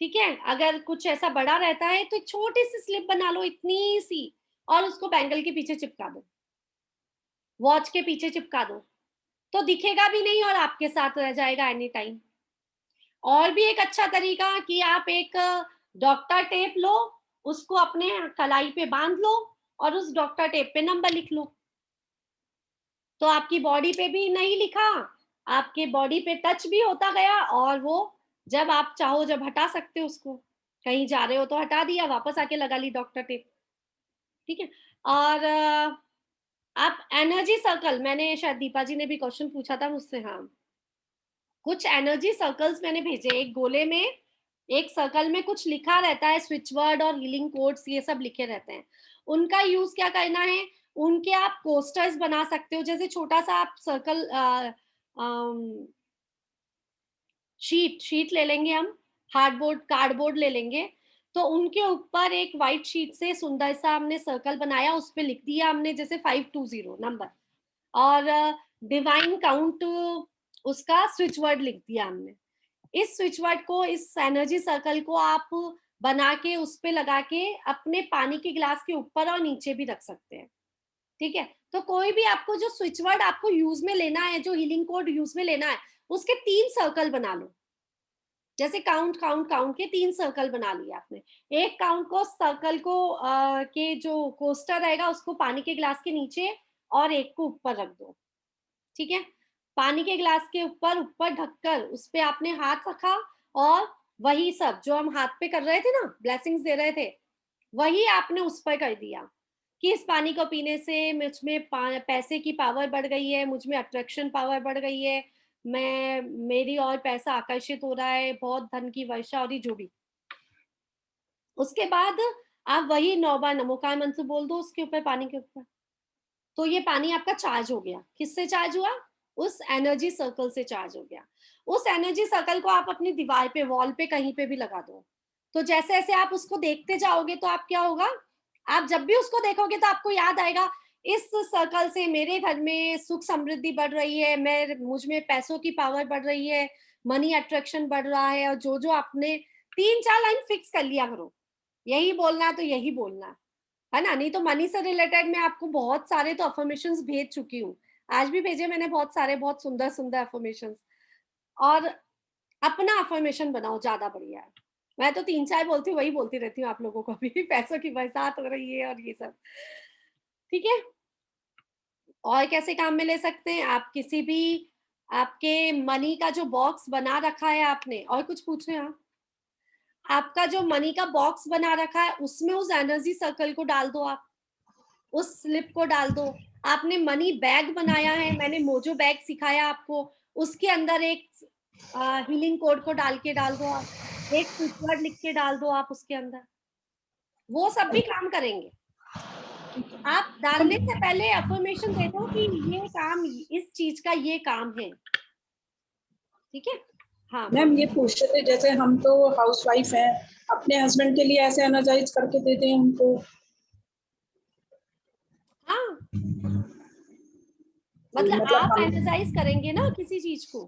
ठीक है, अगर कुछ ऐसा बड़ा रहता है तो छोटी सी स्लिप बना लो, इतनी सी, और उसको बैंगल के पीछे चिपका दो, वॉच के पीछे चिपका दो, तो दिखेगा भी नहीं और आपके साथ रह जाएगा एनी टाइम। और भी एक अच्छा तरीका कि आप एक डॉक्टर टेप लो, उसको अपने कलाई पे बांध लो, और उस डॉक्टर टेप पे नंबर लिख लो, तो आपकी बॉडी पे भी नहीं लिखा, आपके बॉडी पे टच भी होता गया, और वो जब आप चाहो जब हटा सकते हो उसको, कहीं जा रहे हो तो हटा दिया, वापस आके लगा ली डॉक्टर टेप, ठीक है। और आप एनर्जी सर्कल, मैंने शायद दीपा जी ने भी क्वेश्चन पूछा था मुझसे, हाँ, कुछ एनर्जी सर्कल्स मैंने भेजे। एक गोले में, एक सर्कल में कुछ लिखा रहता है, स्विच वर्ड और हीलिंग कोड्स, ये सब लिखे रहते हैं। उनका यूज क्या करना है, उनके आप पोस्टर्स बना सकते हो। जैसे छोटा सा आप सर्कल शीट ले लेंगे हम, हार्डबोर्ड, कार्डबोर्ड ले लेंगे, तो उनके ऊपर एक व्हाइट शीट से सुंदर सा हमने सर्कल बनाया, उस पर लिख दिया हमने जैसे 520 नंबर, और डिवाइन काउंट उसका स्विच वर्ड लिख दिया हमने। इस स्विच वर्ड को, इस एनर्जी सर्कल को आप बना के उस पे लगा के अपने पानी के गिलास के ऊपर और नीचे भी रख सकते हैं, ठीक है। तो कोई भी आपको जो स्विच वर्ड आपको यूज में लेना है, जो हीलिंग कोड यूज में लेना है, उसके 3 सर्कल बना लो। जैसे काउंट काउंट काउंट के 3 सर्कल बना लिए आपने। एक काउंट को सर्कल को के जो कोस्टर रहेगा उसको पानी के गिलास के नीचे, और एक को ऊपर रख दो, ठीक है। पानी के गिलास के ऊपर ऊपर ढककर उस पे आपने हाथ रखा, और वही सब जो हम हाथ पे कर रहे थे ना, ब्लेसिंग्स दे रहे थे, वही आपने उस पर कर दिया कि इस पानी को पीने से मुझ में पैसे की पावर बढ़ गई है, मुझ में अट्रैक्शन पावर बढ़ गई है, मैं मेरी और पैसा आकर्षित हो रहा है, बहुत धन की वर्षा हो रही, जो भी। उसके बाद आप वही 9 बार नमोकार मंत्र बोल दो उसके ऊपर, पानी के ऊपर, तो ये पानी आपका चार्ज हो गया। किससे चार्ज हुआ, उस एनर्जी सर्कल से चार्ज हो गया। उस एनर्जी सर्कल को आप अपनी दीवार पे, वॉल पे, कहीं पे भी लगा दो। तो जैसे जैसे आप उसको देखते जाओगे तो आप क्या होगा, आप जब भी उसको देखोगे तो आपको याद आएगा, इस सर्कल से मेरे घर में सुख समृद्धि बढ़ रही है, मैं मुझ में पैसों की पावर बढ़ रही है, मनी अट्रैक्शन बढ़ रहा है। और जो जो आपने 3-4 लाइन फिक्स कर लिया करो, यही बोलना है तो यही बोलना है ना। नहीं तो मनी से रिलेटेड मैं आपको बहुत सारे तो अफर्मेशंस भेज चुकी हूँ, आज भी भेजे मैंने बहुत सारे, बहुत सुंदर सुंदर अफर्मेशंस। और अपना अफर्मेशन बनाओ, ज्यादा बढ़िया है। मैं तो 3-4 बोलती हूँ, वही बोलती रहती हूँ आप लोगों को भी, पैसों की बरसात हो रही है और ये सब, ठीक है। और कैसे काम में ले सकते हैं आप, किसी भी आपके मनी का जो बॉक्स बना रखा है आपने, और कुछ पूछ रहे हैं आपका जो मनी का बॉक्स बना रखा है उसमें उस एनर्जी सर्कल को डाल दो, आप उस स्लिप को डाल दो। आपने मनी बैग बनाया है, मैंने मोजो बैग सिखाया आपको, उसके अंदर एक हीलिंग कोड को डाल दो आप, एक स्विच वर्ड लिख के डाल दो आप उसके अंदर, वो सब भी काम करेंगे। आप डालने से पहले अफर्मेशन दे दो कि ये काम, इस चीज का ये काम है, ठीक है। हाँ मैम ये पूछ रहे थे, जैसे हम तो हाउसवाइफ हैं, अपने हस्बैंड के लिए ऐसे एनर्जाइज करके देते हैं उनको। हाँ, मतलब आप एनर्जाइज करेंगे ना किसी चीज को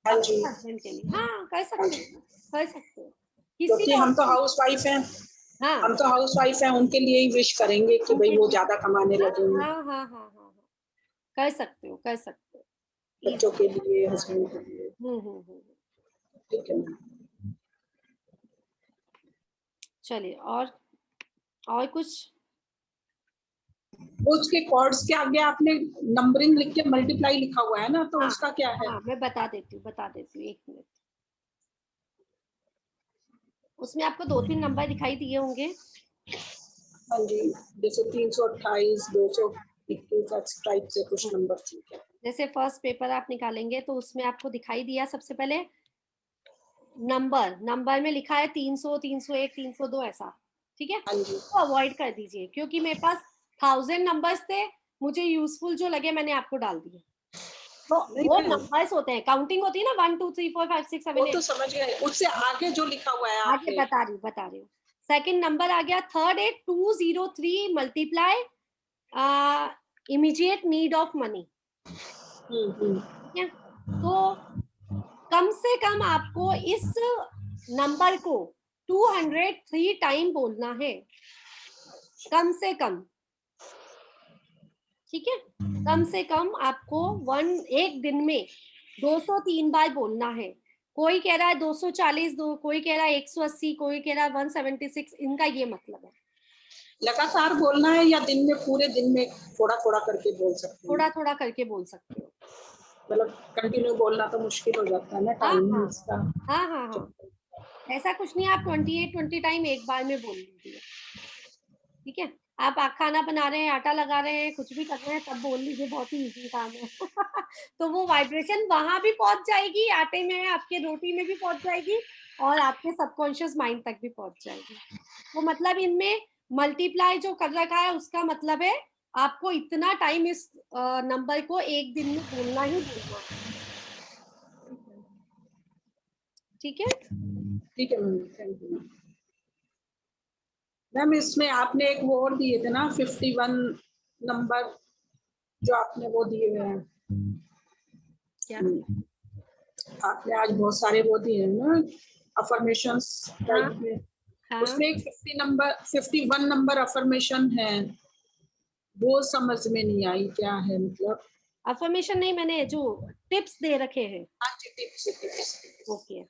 हाँ जी, हस्बैंड के लिए, हाँ कर सकते हो, कर सकते हो। क्योंकि हम तो हाउसवाइफ हैं, हाँ, हम तो हाउसवाइफ हैं, उनके लिए ही विश करेंगे कि भाई वो ज्यादा कमाने लगे। हाँ हाँ हाँ हाँ, कर सकते हो, कर सकते हो। बच्चों के लिए, हस्बैंड के लिए। ठीक है मैम। चलिए, और कुछ? उसके कॉर्ड्स के आगे आपने नंबरिंग लिख के मल्टीप्लाई लिखा हुआ है ना, तो हाँ, उसका क्या है? हाँ, मैं बता देती हूँ, एक मिनट। उसमें आपको 2-3 नंबर दिखाई दिए होंगे। हाँ जी, जैसे 328, 221 इस टाइप से कुछ नंबर। ठीक है। जैसे फर्स्ट पेपर आप निकालेंगे तो उसमें आपको दिखाई दिया सबसे पहले नंबर में लिखा है 300, 301, 302 ऐसा, ठीक है? हाँ जी। तो अवॉइड कर दीजिए, क्योंकि मेरे पास 1000 नंबर्स थे, मुझे यूजफुल जो लगे मैंने आपको डाल दिए। तो वो नंबर्स होते हैं, काउंटिंग होती है ना, 1 2 3 4 5 6 7 वो 8। तो समझ गए, उससे आगे जो लिखा हुआ है आगे बता रही हूँ। सेकंड नंबर आ गया, थर्ड है 203 multiply immediate need of money. तो कम से कम आपको इस नंबर को 203 टाइम बोलना है, कम से कम, ठीक है? कम से कम आपको एक दिन में 203 बार बोलना है। कोई कह रहा है 240, कोई कह रहा है 180, कोई कह रहा है 176। इनका ये मतलब है। लगातार बोलना है या दिन में, पूरे दिन में थोड़ा थोड़ा करके बोल सकते हो? थोड़ा थोड़ा करके बोल सकते हो। मतलब कंटिन्यू बोलना तो मुश्किल हो जाता है ना, टाइम इसका। हाँ, ऐसा कुछ नहीं, आप 20 टाइम एक बार में बोल लीजिए, ठीक है? आप खाना बना रहे हैं, आटा लगा रहे हैं, कुछ भी कर रहे हैं, तब बोल लीजिए, बहुत ही इजी काम है। तो वो वाइब्रेशन वहां भी पहुंच जाएगी, आटे में, आपके रोटी में भी पहुंच जाएगी, और आपके सबकॉन्शियस माइंड तक भी पहुंच जाएगी। तो मतलब इनमें मल्टीप्लाई जो कर रखा है उसका मतलब है आपको इतना टाइम इस नंबर को एक दिन में बोलना ही बोलना है, ठीक है? ठीक है मैम, थैंक यू मैम। इसमें आपने एक वो और दिए थे ना, 51 नंबर जो आपने वो दिए हुए हैं। क्या आपने आज बहुत सारे वो दिए हैं ना, अफर्मेशंस टाइप में। हाँ, उसमें एक 51 नंबर अफर्मेशन है, वो समझ में नहीं आई, क्या है मतलब? अफर्मेशन नहीं, मैंने जो टिप्स दे रखे हैं। हाँ जी, tips. Okay.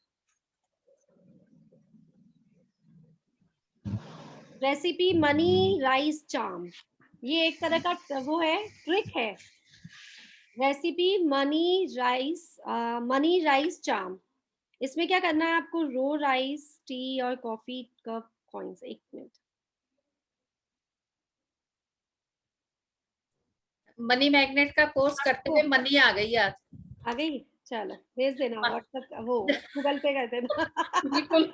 Recipe money rice charm, ये एक तरह का वो है, ट्रिक है। Recipe money rice charm. इसमें क्या करना है आपको, रो राइस, टी और कॉफी कप कॉइन्स। एक मिनट, मनी मैग्नेट का कोर्स करते हुए मनी आ गई आज। आ गई? चलो भेज देना व्हाट्सएप, वो गूगल पे कर देना। बिल्कुल।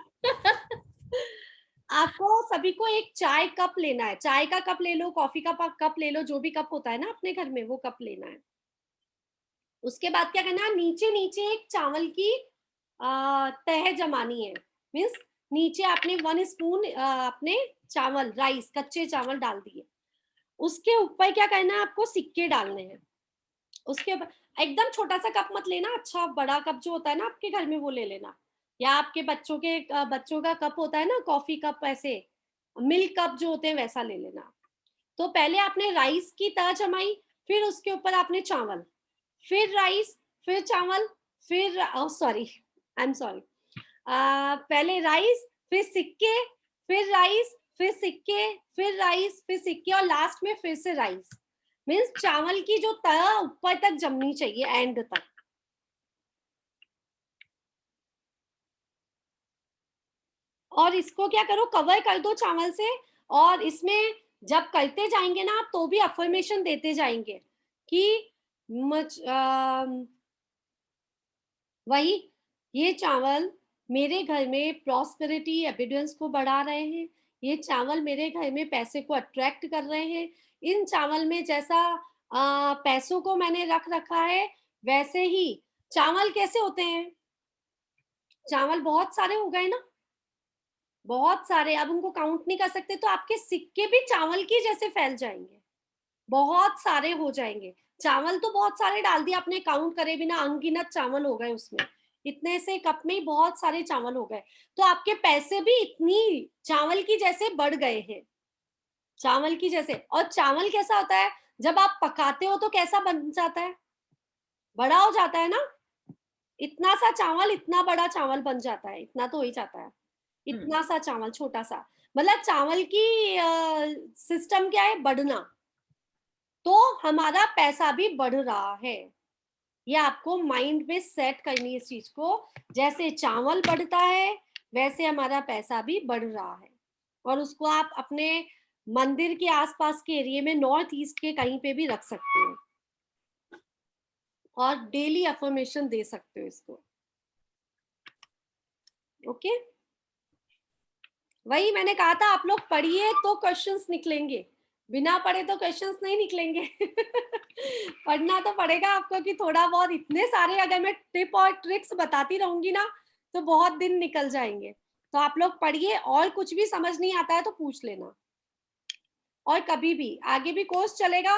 आपको सभी को एक चाय कप लेना है, चाय का कप ले लो, कॉफी का कप ले लो, जो भी कप होता है ना अपने घर में, वो कप लेना है। उसके बाद क्या करना है, नीचे नीचे एक चावल की तह जमानी है। मीन्स नीचे आपने 1 स्पून अपने चावल, राइस, कच्चे चावल डाल दिए। उसके ऊपर क्या करना है, आपको सिक्के डालने हैं। उसके एकदम छोटा सा कप मत लेना, अच्छा बड़ा कप जो होता है ना आपके घर में वो ले लेना, या आपके बच्चों का कप होता है ना, कॉफी कप, ऐसे मिल्क कप जो होते हैं वैसा ले लेना। तो पहले आपने राइस की तह जमाई, फिर उसके ऊपर आपने चावल, फिर राइस, फिर चावल, फिर सॉरी, आई एम सॉरी, पहले राइस, फिर सिक्के, फिर राइस, फिर सिक्के, फिर राइस, फिर सिक्के, और लास्ट में फिर से राइस। मीन्स चावल की जो तह ऊपर तक जमनी चाहिए, एंड तक। और इसको क्या करो, कवर कर दो चावल से। और इसमें जब करते जाएंगे ना आप, तो भी अफर्मेशन देते जाएंगे कि वही, ये चावल मेरे घर में प्रॉस्पेरिटी, एबिडेंस को बढ़ा रहे हैं, ये चावल मेरे घर में पैसे को अट्रैक्ट कर रहे हैं। इन चावल में जैसा पैसों को मैंने रख रखा है, वैसे ही चावल कैसे होते हैं, चावल बहुत सारे हो गए ना, बहुत सारे, अब उनको काउंट नहीं कर सकते, तो आपके सिक्के भी चावल की जैसे फैल जाएंगे, बहुत सारे हो जाएंगे। चावल तो बहुत सारे डाल दिए आपने, काउंट करे बिना अनगिनत चावल हो गए उसमें, इतने से कप में ही बहुत सारे चावल हो गए। तो आपके पैसे भी इतनी चावल की जैसे बढ़ गए हैं, चावल की जैसे। और चावल कैसा होता है, जब आप पकाते हो तो कैसा बन जाता है, बड़ा हो जाता है ना, इतना सा चावल इतना बड़ा चावल बन जाता है, इतना तो हो ही जाता है, इतना सा चावल छोटा सा, मतलब चावल की सिस्टम क्या है, बढ़ना। तो हमारा पैसा भी बढ़ रहा है, ये आपको माइंड में सेट करनी है इस चीज को। जैसे चावल बढ़ता है वैसे हमारा पैसा भी बढ़ रहा है, और उसको आप अपने मंदिर के आसपास के एरिया में, नॉर्थ ईस्ट के कहीं पे भी रख सकते हो, और डेली अफर्मेशन दे सकते हो इसको। ओके, वही मैंने कहा था, आप लोग पढ़िए तो क्वेश्चंस निकलेंगे, बिना पढ़े तो क्वेश्चंस नहीं निकलेंगे। पढ़ना तो पड़ेगा आपको, कि थोड़ा बहुत, इतने सारे अगर मैं टिप और ट्रिक्स बताती रहूंगी ना तो बहुत दिन निकल जाएंगे। तो आप लोग पढ़िए, और कुछ भी समझ नहीं आता है तो पूछ लेना, और कभी भी आगे भी कोर्स चलेगा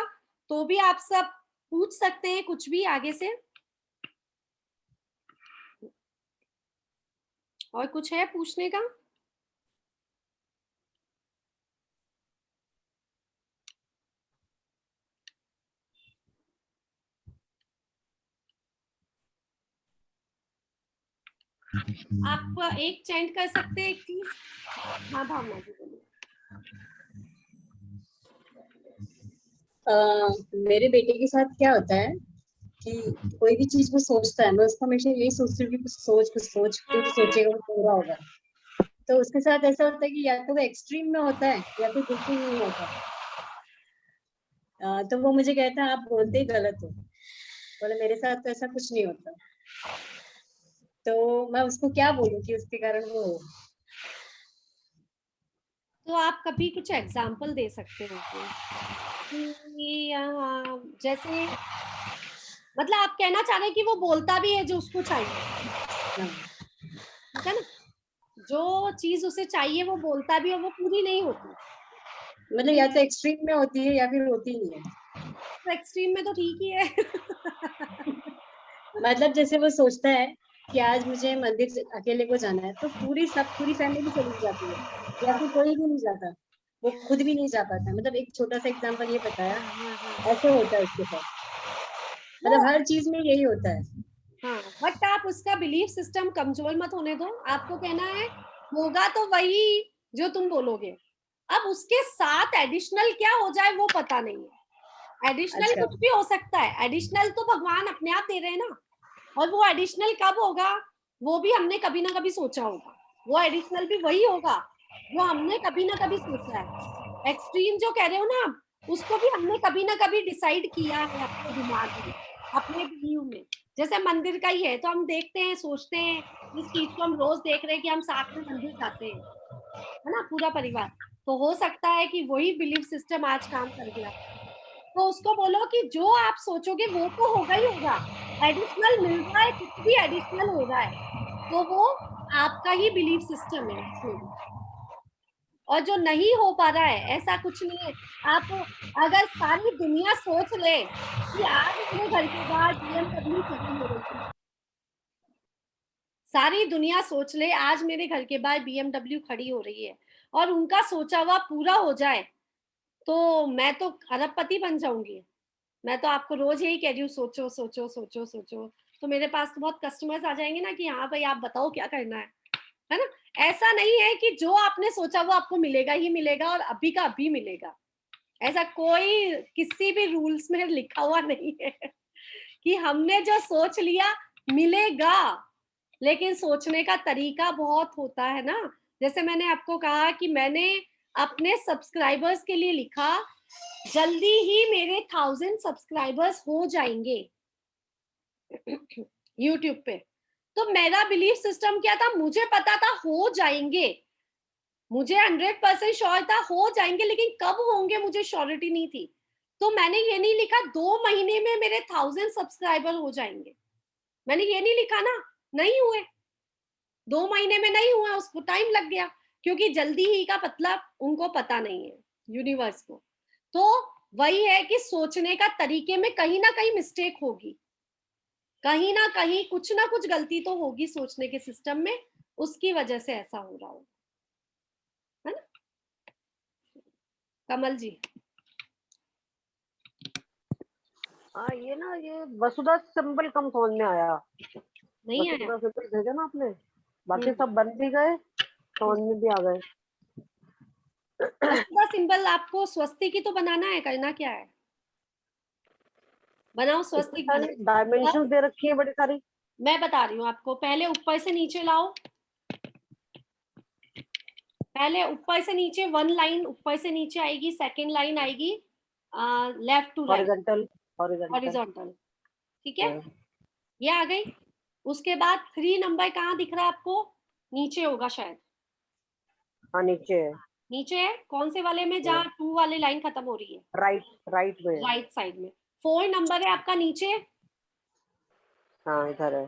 तो भी आप सब पूछ सकते हैं कुछ भी आगे से। और कुछ है पूछने का? आप एक चैंट कर सकते हैं एक चीज। हाँ भावना जी बोलिए। मेरे बेटे के साथ क्या होता है कि कोई भी चीज वो सोचता है, मैं उसको हमेशा यही सोचती हूँ कि कुछ सोच जो भी सोचेगा वो पूरा होगा। तो उसके साथ ऐसा होता है कि या तो वो एक्सट्रीम में होता है या फिर बिल्कुल नहीं होता। तो वो मुझे कहता है आप बोलते ही गलत हो, बोले मेरे साथ तो ऐसा कुछ नहीं होता। तो मैं उसको क्या बोलूं कि उसके कारण वो हो। तो आप कभी कुछ एग्जाम्पल दे सकते हो कि जैसे, मतलब आप कहना चाह रहे हैं कि वो बोलता भी है जो उसको चाहिए, हाँ, ठीक है ना, जो चीज उसे चाहिए वो बोलता भी, और वो पूरी नहीं होती। मतलब या तो एक्सट्रीम में होती है या फिर होती नहीं है। तो एक्सट्रीम में तो ठीक ही है। मतलब जैसे वो सोचता है कि आज मुझे मंदिर अकेले को जाना है, तो पूरी फैमिली चली जाती है, या फिर कोई भी नहीं जाता, वो खुद भी नहीं जा पाता। मतलब एक छोटा सा एग्जांपल ये बताया, ऐसे होता है उसके साथ। मतलब हर चीज में यही होता है। हाँ, बट आप उसका बिलीफ सिस्टम कमजोर मत होने दो। आपको कहना है होगा तो वही जो तुम बोलोगे, अब उसके साथ एडिशनल क्या हो जाए वो पता नहीं है। एडिशनल अच्छा, कुछ भी हो सकता है, एडिशनल तो भगवान अपने आप दे रहे हैं ना, और वो एडिशनल कब होगा वो भी हमने कभी ना कभी सोचा होगा, वो एडिशनल भी वही होगा जो हमने कभी ना कभी सोचा है। एक्सट्रीम जो कह रहे हो ना आप, उसको भी हमने कभी ना कभी डिसाइड किया है अपने दिमाग में, अपने बिलीव में। जैसे मंदिर का ही है, तो हम देखते हैं, सोचते हैं, इस चीज को हम रोज देख रहे हैं कि हम साथ में मंदिर जाते हैं, है ना, पूरा परिवार। तो हो सकता है कि वही बिलीफ सिस्टम आज काम कर गया। तो उसको बोलो कि जो आप सोचोगे वो तो होगा ही होगा, एडिशनल मिल रहा है, कुछ भी एडिशनल हो रहा है तो वो आपका ही बिलीफ सिस्टम है उसमें भी। और जो नहीं हो पा रहा है ऐसा कुछ नहीं है। आप अगर सारी दुनिया सोच ले कि आज मेरे घर के बाहर BMW खड़ी हो रही है, सारी दुनिया सोच ले आज मेरे घर के बाहर BMW खड़ी हो रही है, और उनका सोचा हुआ पूरा हो जाए, तो मैं तो अरबपति बन जाऊंगी। मैं तो आपको रोज यही कह रही हूँ, सोचो सोचो सोचो सोचो। तो मेरे पास तो बहुत कस्टमर्स आ जाएंगे ना कि हाँ भाई आप बताओ क्या करना है ना। ऐसा नहीं है कि जो आपने सोचा वो आपको मिलेगा ही मिलेगा, और अभी का अभी मिलेगा, ऐसा कोई किसी भी रूल्स में लिखा हुआ नहीं है कि हमने जो सोच लिया मिलेगा। लेकिन सोचने का तरीका बहुत होता है ना। जैसे मैंने आपको कहा कि मैंने अपने सब्सक्राइबर्स के लिए लिखा, जल्दी ही मेरे 1000 सब्सक्राइबर्स हो जाएंगे यूट्यूब पे। तो मेरा बिलीफ सिस्टम क्या था, मुझे पता था हो जाएंगे, मुझे 100% श्योर था हो जाएंगे, लेकिन कब होंगे मुझे श्योरिटी नहीं थी। तो मैंने ये नहीं लिखा 2 महीने में मेरे 1000 सब्सक्राइबर हो जाएंगे, मैंने ये नहीं लिखा ना, नहीं हुए। 2 महीने में नहीं हुआ, उसको टाइम लग गया, क्योंकि जल्दी ही का मतलब उनको पता नहीं है यूनिवर्स को। तो वही है कि सोचने का तरीके में कहीं ना कहीं मिस्टेक होगी, कहीं ना कुछ गलती तो होगी सोचने के सिस्टम में, उसकी वजह से ऐसा हो रहा होगा, है ना। कमल जी। हाँ ये ना, ये वसुधा सिंबल कम समझ में आया। नहीं आया? वसुधा सिंबल भेजा ना आपने, बाकी हम्म। सब बन भी गए, समझ में भी आ गए। वसुधा सिंबल आपको स्वस्तिक ही तो बनाना है, करना क्या है? बनाओ, इतनी स्वस्तिक सारी बनाओ। डायमेंशन दे रखी है बड़ी सारी। मैं बता रही हूँ आपको, पहले ऊपर से नीचे लाओ, पहले ऊपर से नीचे 1 लाइन ऊपर से नीचे आएगी, सेकंड लाइन आएगी left to right, horizontal, horizontal. Horizontal, ठीक है, ये आ गई। उसके बाद 3 नंबर कहाँ दिख रहा है आपको? नीचे होगा शायद, हाँ नीचे है, नीचे है। कौन से वाले में, जहाँ 2 वाली लाइन खत्म हो रही है? राइट, राइट में है। राइट साइड में। 4 नंबर है आपका नीचे, हाँ इधर है।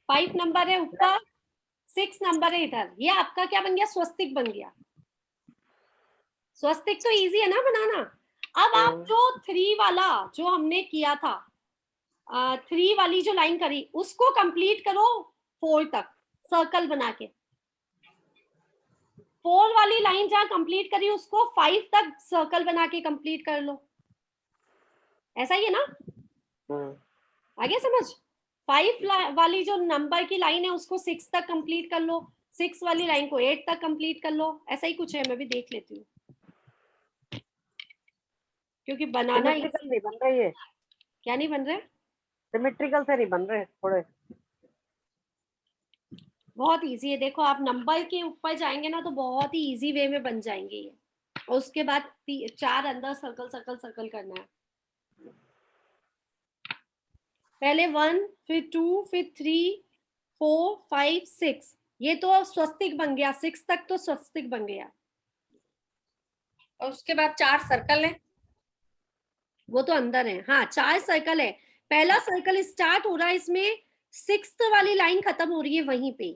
5 नंबर है ऊपर, 6 नंबर है इधर। ये आपका क्या बन गया? स्वस्तिक बन गया। स्वस्तिक तो इजी है ना बनाना। अब आप जो 3 वाला जो हमने किया था, 3 वाली जो लाइन करी, उसको कंप्लीट करो 4 तक सर्कल बना के। 4 वाली लाइन जहां कंप्लीट करी, उसको 5 तक सर्कल बना के कंप्लीट कर लो। ऐसा ही है ना? आगे समझ? 5 वाली जो नंबर की लाइन है, उसको 6 तक कंप्लीट कर लो, 6 वाली लाइन को 8 तक कंप्लीट कर लो। ऐसा ही कुछ है, मैं भी देख लेती हूँ, क्योंकि बनाना सिमेट्रिकल नहीं बन रहे ये, क्या नहीं बन रहे? सिमेट्रिकल से नहीं बन रहे थोड़े। बहुत इजी है, देखो आप नंबर के ऊपर जाएंगे ना तो बहुत ही इजी वे में बन जाएंगे ये। और उसके बाद 4 अंदर सर्कल सर्कल सर्कल करना है। पहले 1, फिर 2, फिर 3, 4, 5, 6। ये तो स्वस्तिक बन गया, 6 तक तो स्वस्तिक बन गया। और उसके बाद 4 सर्कल है, वो तो अंदर है। हाँ 4 सर्कल है। पहला सर्कल स्टार्ट हो रहा है इसमें, 6th वाली लाइन खत्म हो रही है वहीं पे।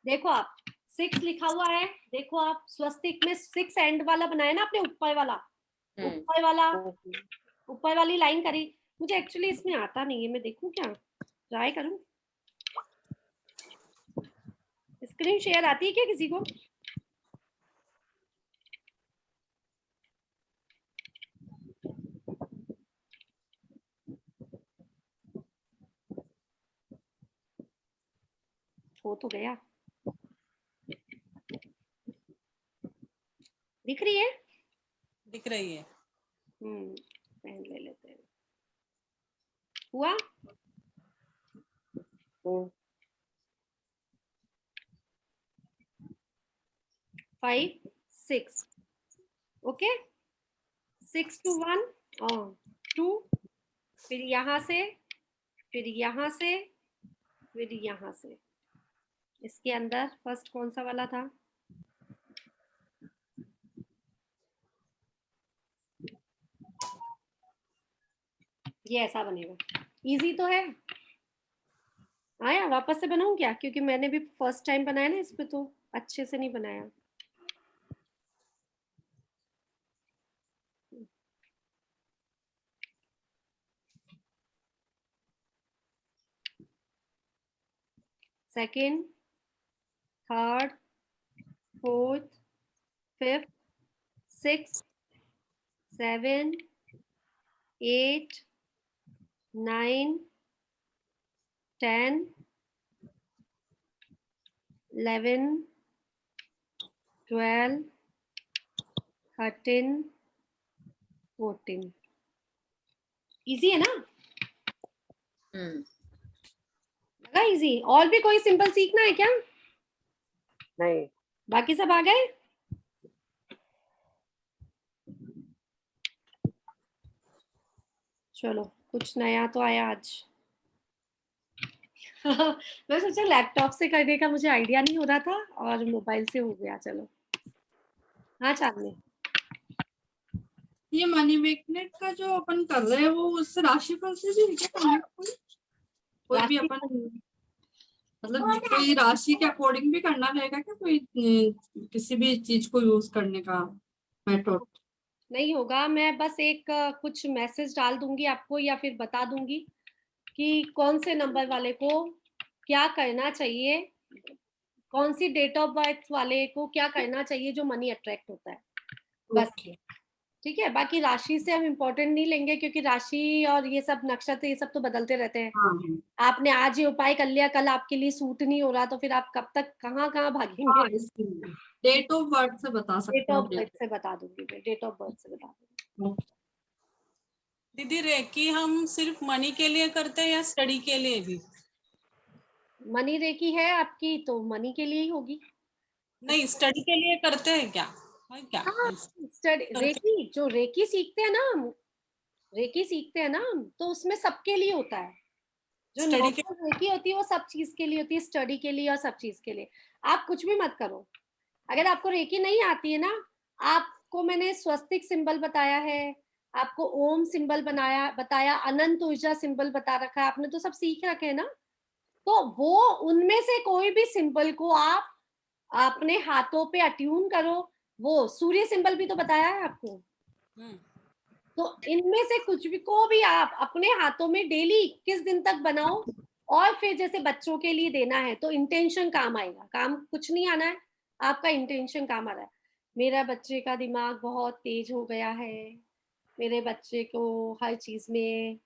देखो आप 6 लिखा हुआ है, देखो आप स्वस्तिक में 6 एंड वाला बनाया ना आपने, ऊपर वाला, ऊपर वाला, ऊपर वाली लाइन करी। मुझे एक्चुअली इसमें आता नहीं है, मैं देखूं क्या, ट्राई करूं। स्क्रीन शेयर आती है क्या किसी को? हो तो गया, दिख रही है? दिख रही है। पेन ले लेते हैं। हुआ? 5, 6, ओके। 6 to 1 और 2, फिर यहाँ से, फिर यहाँ से, फिर यहाँ से। इसके अंदर फर्स्ट कौन सा वाला था? ये ऐसा बनेगा। इजी तो है। आया? वापस से बनाऊं क्या, क्योंकि मैंने भी फर्स्ट टाइम बनाया ना, इस पे तो अच्छे से नहीं बनाया। Second, third, fourth, fifth, 6, 7, 8, 9, 10, 11, 12, 13, 14। Easy है ना? लगा इजी? और भी कोई सिंपल सीखना है क्या? नहीं, बाकी सब आ गए? चलो कुछ नया तो आया आज। मैं सोचा लैपटॉप से करने का मुझे आइडिया नहीं हो रहा था, और मोबाइल से हो गया। चलो, हाँ चांदनी। ये मनी मैग्नेट का जो अपन कर रहे हैं, वो उससे राशिफल से भी है क्या करने का? कोई भी अपन मतलब कोई राशि के अकॉर्डिंग भी करना रहेगा क्या, कोई किसी भी चीज को यूज करने का मेथड? नहीं होगा, मैं बस एक कुछ मैसेज डाल दूंगी आपको, या फिर बता दूंगी कि कौन से नंबर वाले को क्या करना चाहिए, कौन सी डेट ऑफ बर्थ वाले को क्या करना चाहिए जो मनी अट्रैक्ट होता है, बस। ठीक है, बाकी राशि से हम इम्पोर्टेंट नहीं लेंगे, क्योंकि राशि और ये सब नक्षत्र ये सब तो बदलते रहते हैं। हाँ आपने आज ये उपाय कर लिया, कल आपके लिए सूट नहीं हो रहा, तो फिर आप कब तक कहाँ भागेंगे। हाँ, इसलिए डेट ऑफ बर्थ से बता डेट सकते हो ऑफ बर्थ से बता दूंगी मैं, डेट ऑफ बर्थ से बता दूंगी। दीदी रेकी हम सिर्फ मनी के लिए करते हैं या स्टडी के लिए भी? मनी रेकी है आपकी तो मनी के लिए ही होगी। नहीं, स्टडी के लिए करते हैं क्या? है क्या? हाँ, स्टडी रेकी, जो रेकी सीखते हैं ना हम, रेकी सीखते हैं ना हम, तो उसमें सबके लिए होता है। जो स्टडी के नॉर्मल रेकी होती है वो सब चीज के लिए होती है, स्टडी के लिए और सब चीज के लिए। आप कुछ भी मत करो, अगर आपको रेकी नहीं आती है ना, आपको मैंने स्वस्तिक सिंबल बताया है, आपको ओम सिंबल बताया, अनंत ऊर्जा सिंबल बता रखा है, आपने तो सब सीख रखे हैं ना। तो वो उनमें से कोई भी सिंबल को आप अपने हाथों पे अट्यून करो। वो सूर्य सिंबल भी तो बताया है आपको। तो इनमें से कुछ भी को भी आप अपने हाथों में डेली 21 दिन तक बनाओ, और फिर जैसे बच्चों के लिए देना है तो इंटेंशन काम आएगा, काम कुछ नहीं आना है, आपका इंटेंशन काम आ रहा है। मेरा बच्चे का दिमाग बहुत तेज हो गया है, मेरे बच्चे को हर चीज में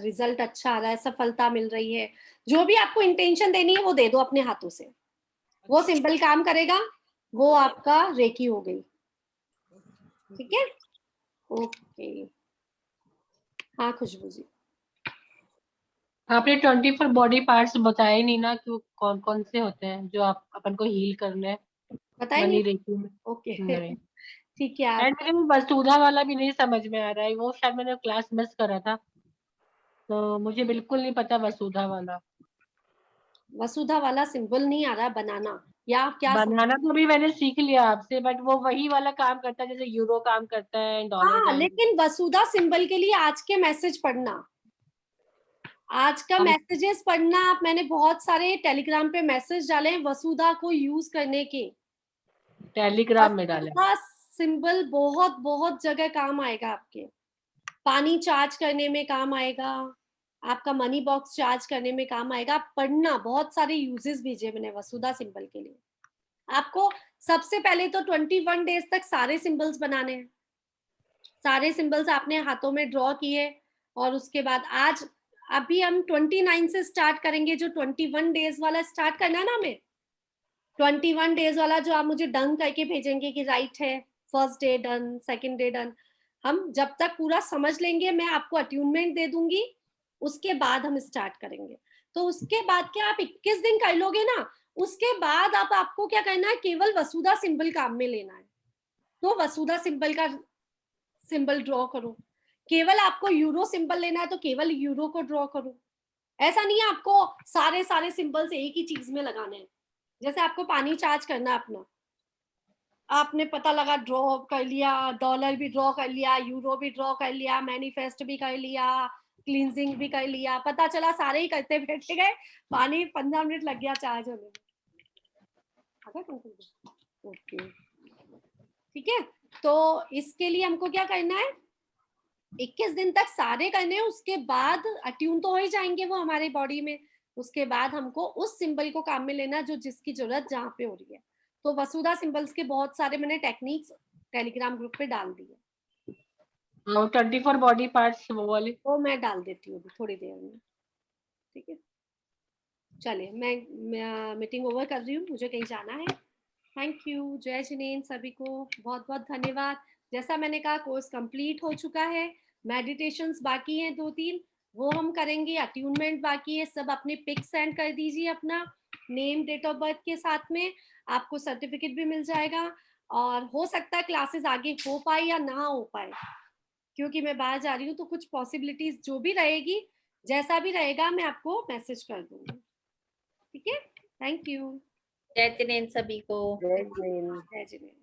रिजल्ट अच्छा आ रहा है, सफलता मिल रही है, जो भी आपको इंटेंशन देनी है वो दे दो अपने हाथों से, वो सिंपल काम करेगा, वो आपका रेकी हो गई। ठीक है, ओके। हाँ खुशबू जी, आपने 24 बॉडी पार्ट्स बताए नहीं ना कि कौन कौन से होते हैं जो आप अपन को हील करना है बताए मनी नहीं? रेकी में। ओके नहीं, ठीक है। आप एंड मुझे वसुधा वाला भी नहीं समझ में आ रहा है, वो शायद मैंने क्लास मिस करा था, तो मुझे बिल्कुल नहीं पता वसुधा वाला। वसुधा वाला सिंबल नहीं आ रहा बनाना, या आप क्या बनाना तो भी मैंने सीख लिया आपसे, बट वो वही वाला काम करता है जैसे यूरो काम करता है, डॉलर हाँ, काम। लेकिन वसुधा सिंबल के लिए आज के मैसेज पढ़ना, आज का मैसेजेस पढ़ना आप। मैंने बहुत सारे टेलीग्राम पे मैसेज डाले हैं वसुधा को यूज करने के, टेलीग्राम में डाले। वसुधा सिंबल बहुत बहुत जगह काम आएगा आपके, पानी चार्ज करने में काम आएगा, आपका मनी बॉक्स चार्ज करने में काम आएगा। आप पढ़ना, बहुत सारे यूजेस भेजे मैंने वसुधा सिंबल के लिए आपको। सबसे पहले तो 21 डेज तक सारे सिंबल्स बनाने हैं, सारे सिंबल्स आपने हाथों में ड्रॉ किए, और उसके बाद आज अभी हम 29 से स्टार्ट करेंगे, जो 21 डेज वाला स्टार्ट करना है ना हमें, 21 डेज वाला जो आप मुझे डन करके भेजेंगे कि राइट है, first day done, second day done, हम जब तक पूरा समझ लेंगे मैं आपको अट्यूनमेंट दे दूंगी, उसके बाद हम स्टार्ट करेंगे। तो उसके बाद क्या आप 21 दिन कर लोगे ना, उसके बाद आप आपको क्या करना है, केवल वसुधा सिंबल काम में लेना है। तो वसुधा सिंबल का सिंबल ड्रॉ करो, केवल आपको यूरो सिंबल लेना है तो केवल यूरो को ड्रॉ करो। ऐसा नहीं है आपको सारे सारे सिंबल्स एक ही चीज में लगाने हैं। जैसे आपको पानी चार्ज करना अपना, आपने पता लगा ड्रॉ कर लिया, डॉलर भी ड्रॉ कर लिया, यूरो भी ड्रॉ कर लिया, मैनिफेस्ट भी कर लिया, क्लींजिंग भी कर लिया, पता चला सारे ही करते बैठे गए, पानी 15 मिनट लग गया चार्ज होने में। ओके ठीक है, तो इसके लिए हमको क्या करना है, 21 दिन तक सारे करने हैं, उसके बाद अट्यून तो हो ही जाएंगे वो हमारे बॉडी में। उसके बाद हमको उस सिंबल को काम में लेना जो जिसकी जरूरत जहाँ पे हो रही है। तो वसुधा सिंबल्स के बहुत सारे मैंने टेक्निक्स टेलीग्राम ग्रुप पे डाल दिए। 24 बॉडी पार्ट्स वो वाले वो मैं डाल देती हूँ थोड़ी देर में। ठीक है, चलिए मैं मीटिंग ओवर कर रही हूँ, मुझे कहीं जाना है। थैंक यू, जय जिनेंद्र, सभी को बहुत बहुत धन्यवाद। जैसा मैंने कहा कोर्स कंप्लीट हो चुका है, मेडिटेशंस बाकी हैं 2-3, वो हम करेंगे, अट्यूनमेंट बाकी है। सब अपने पिक सेंड कर दीजिए अपना नेम डेट ऑफ बर्थ के साथ में, आपको सर्टिफिकेट भी मिल जाएगा। और हो सकता है क्लासेस आगे हो पाए या ना हो पाए, क्योंकि मैं बाहर जा रही हूँ, तो कुछ पॉसिबिलिटीज जो भी रहेगी, जैसा भी रहेगा, मैं आपको मैसेज कर दूंगी। ठीक है, थैंक यू, जय जिनेंद्र सभी को। जय जिनेंद्र। जय जिनेंद्र।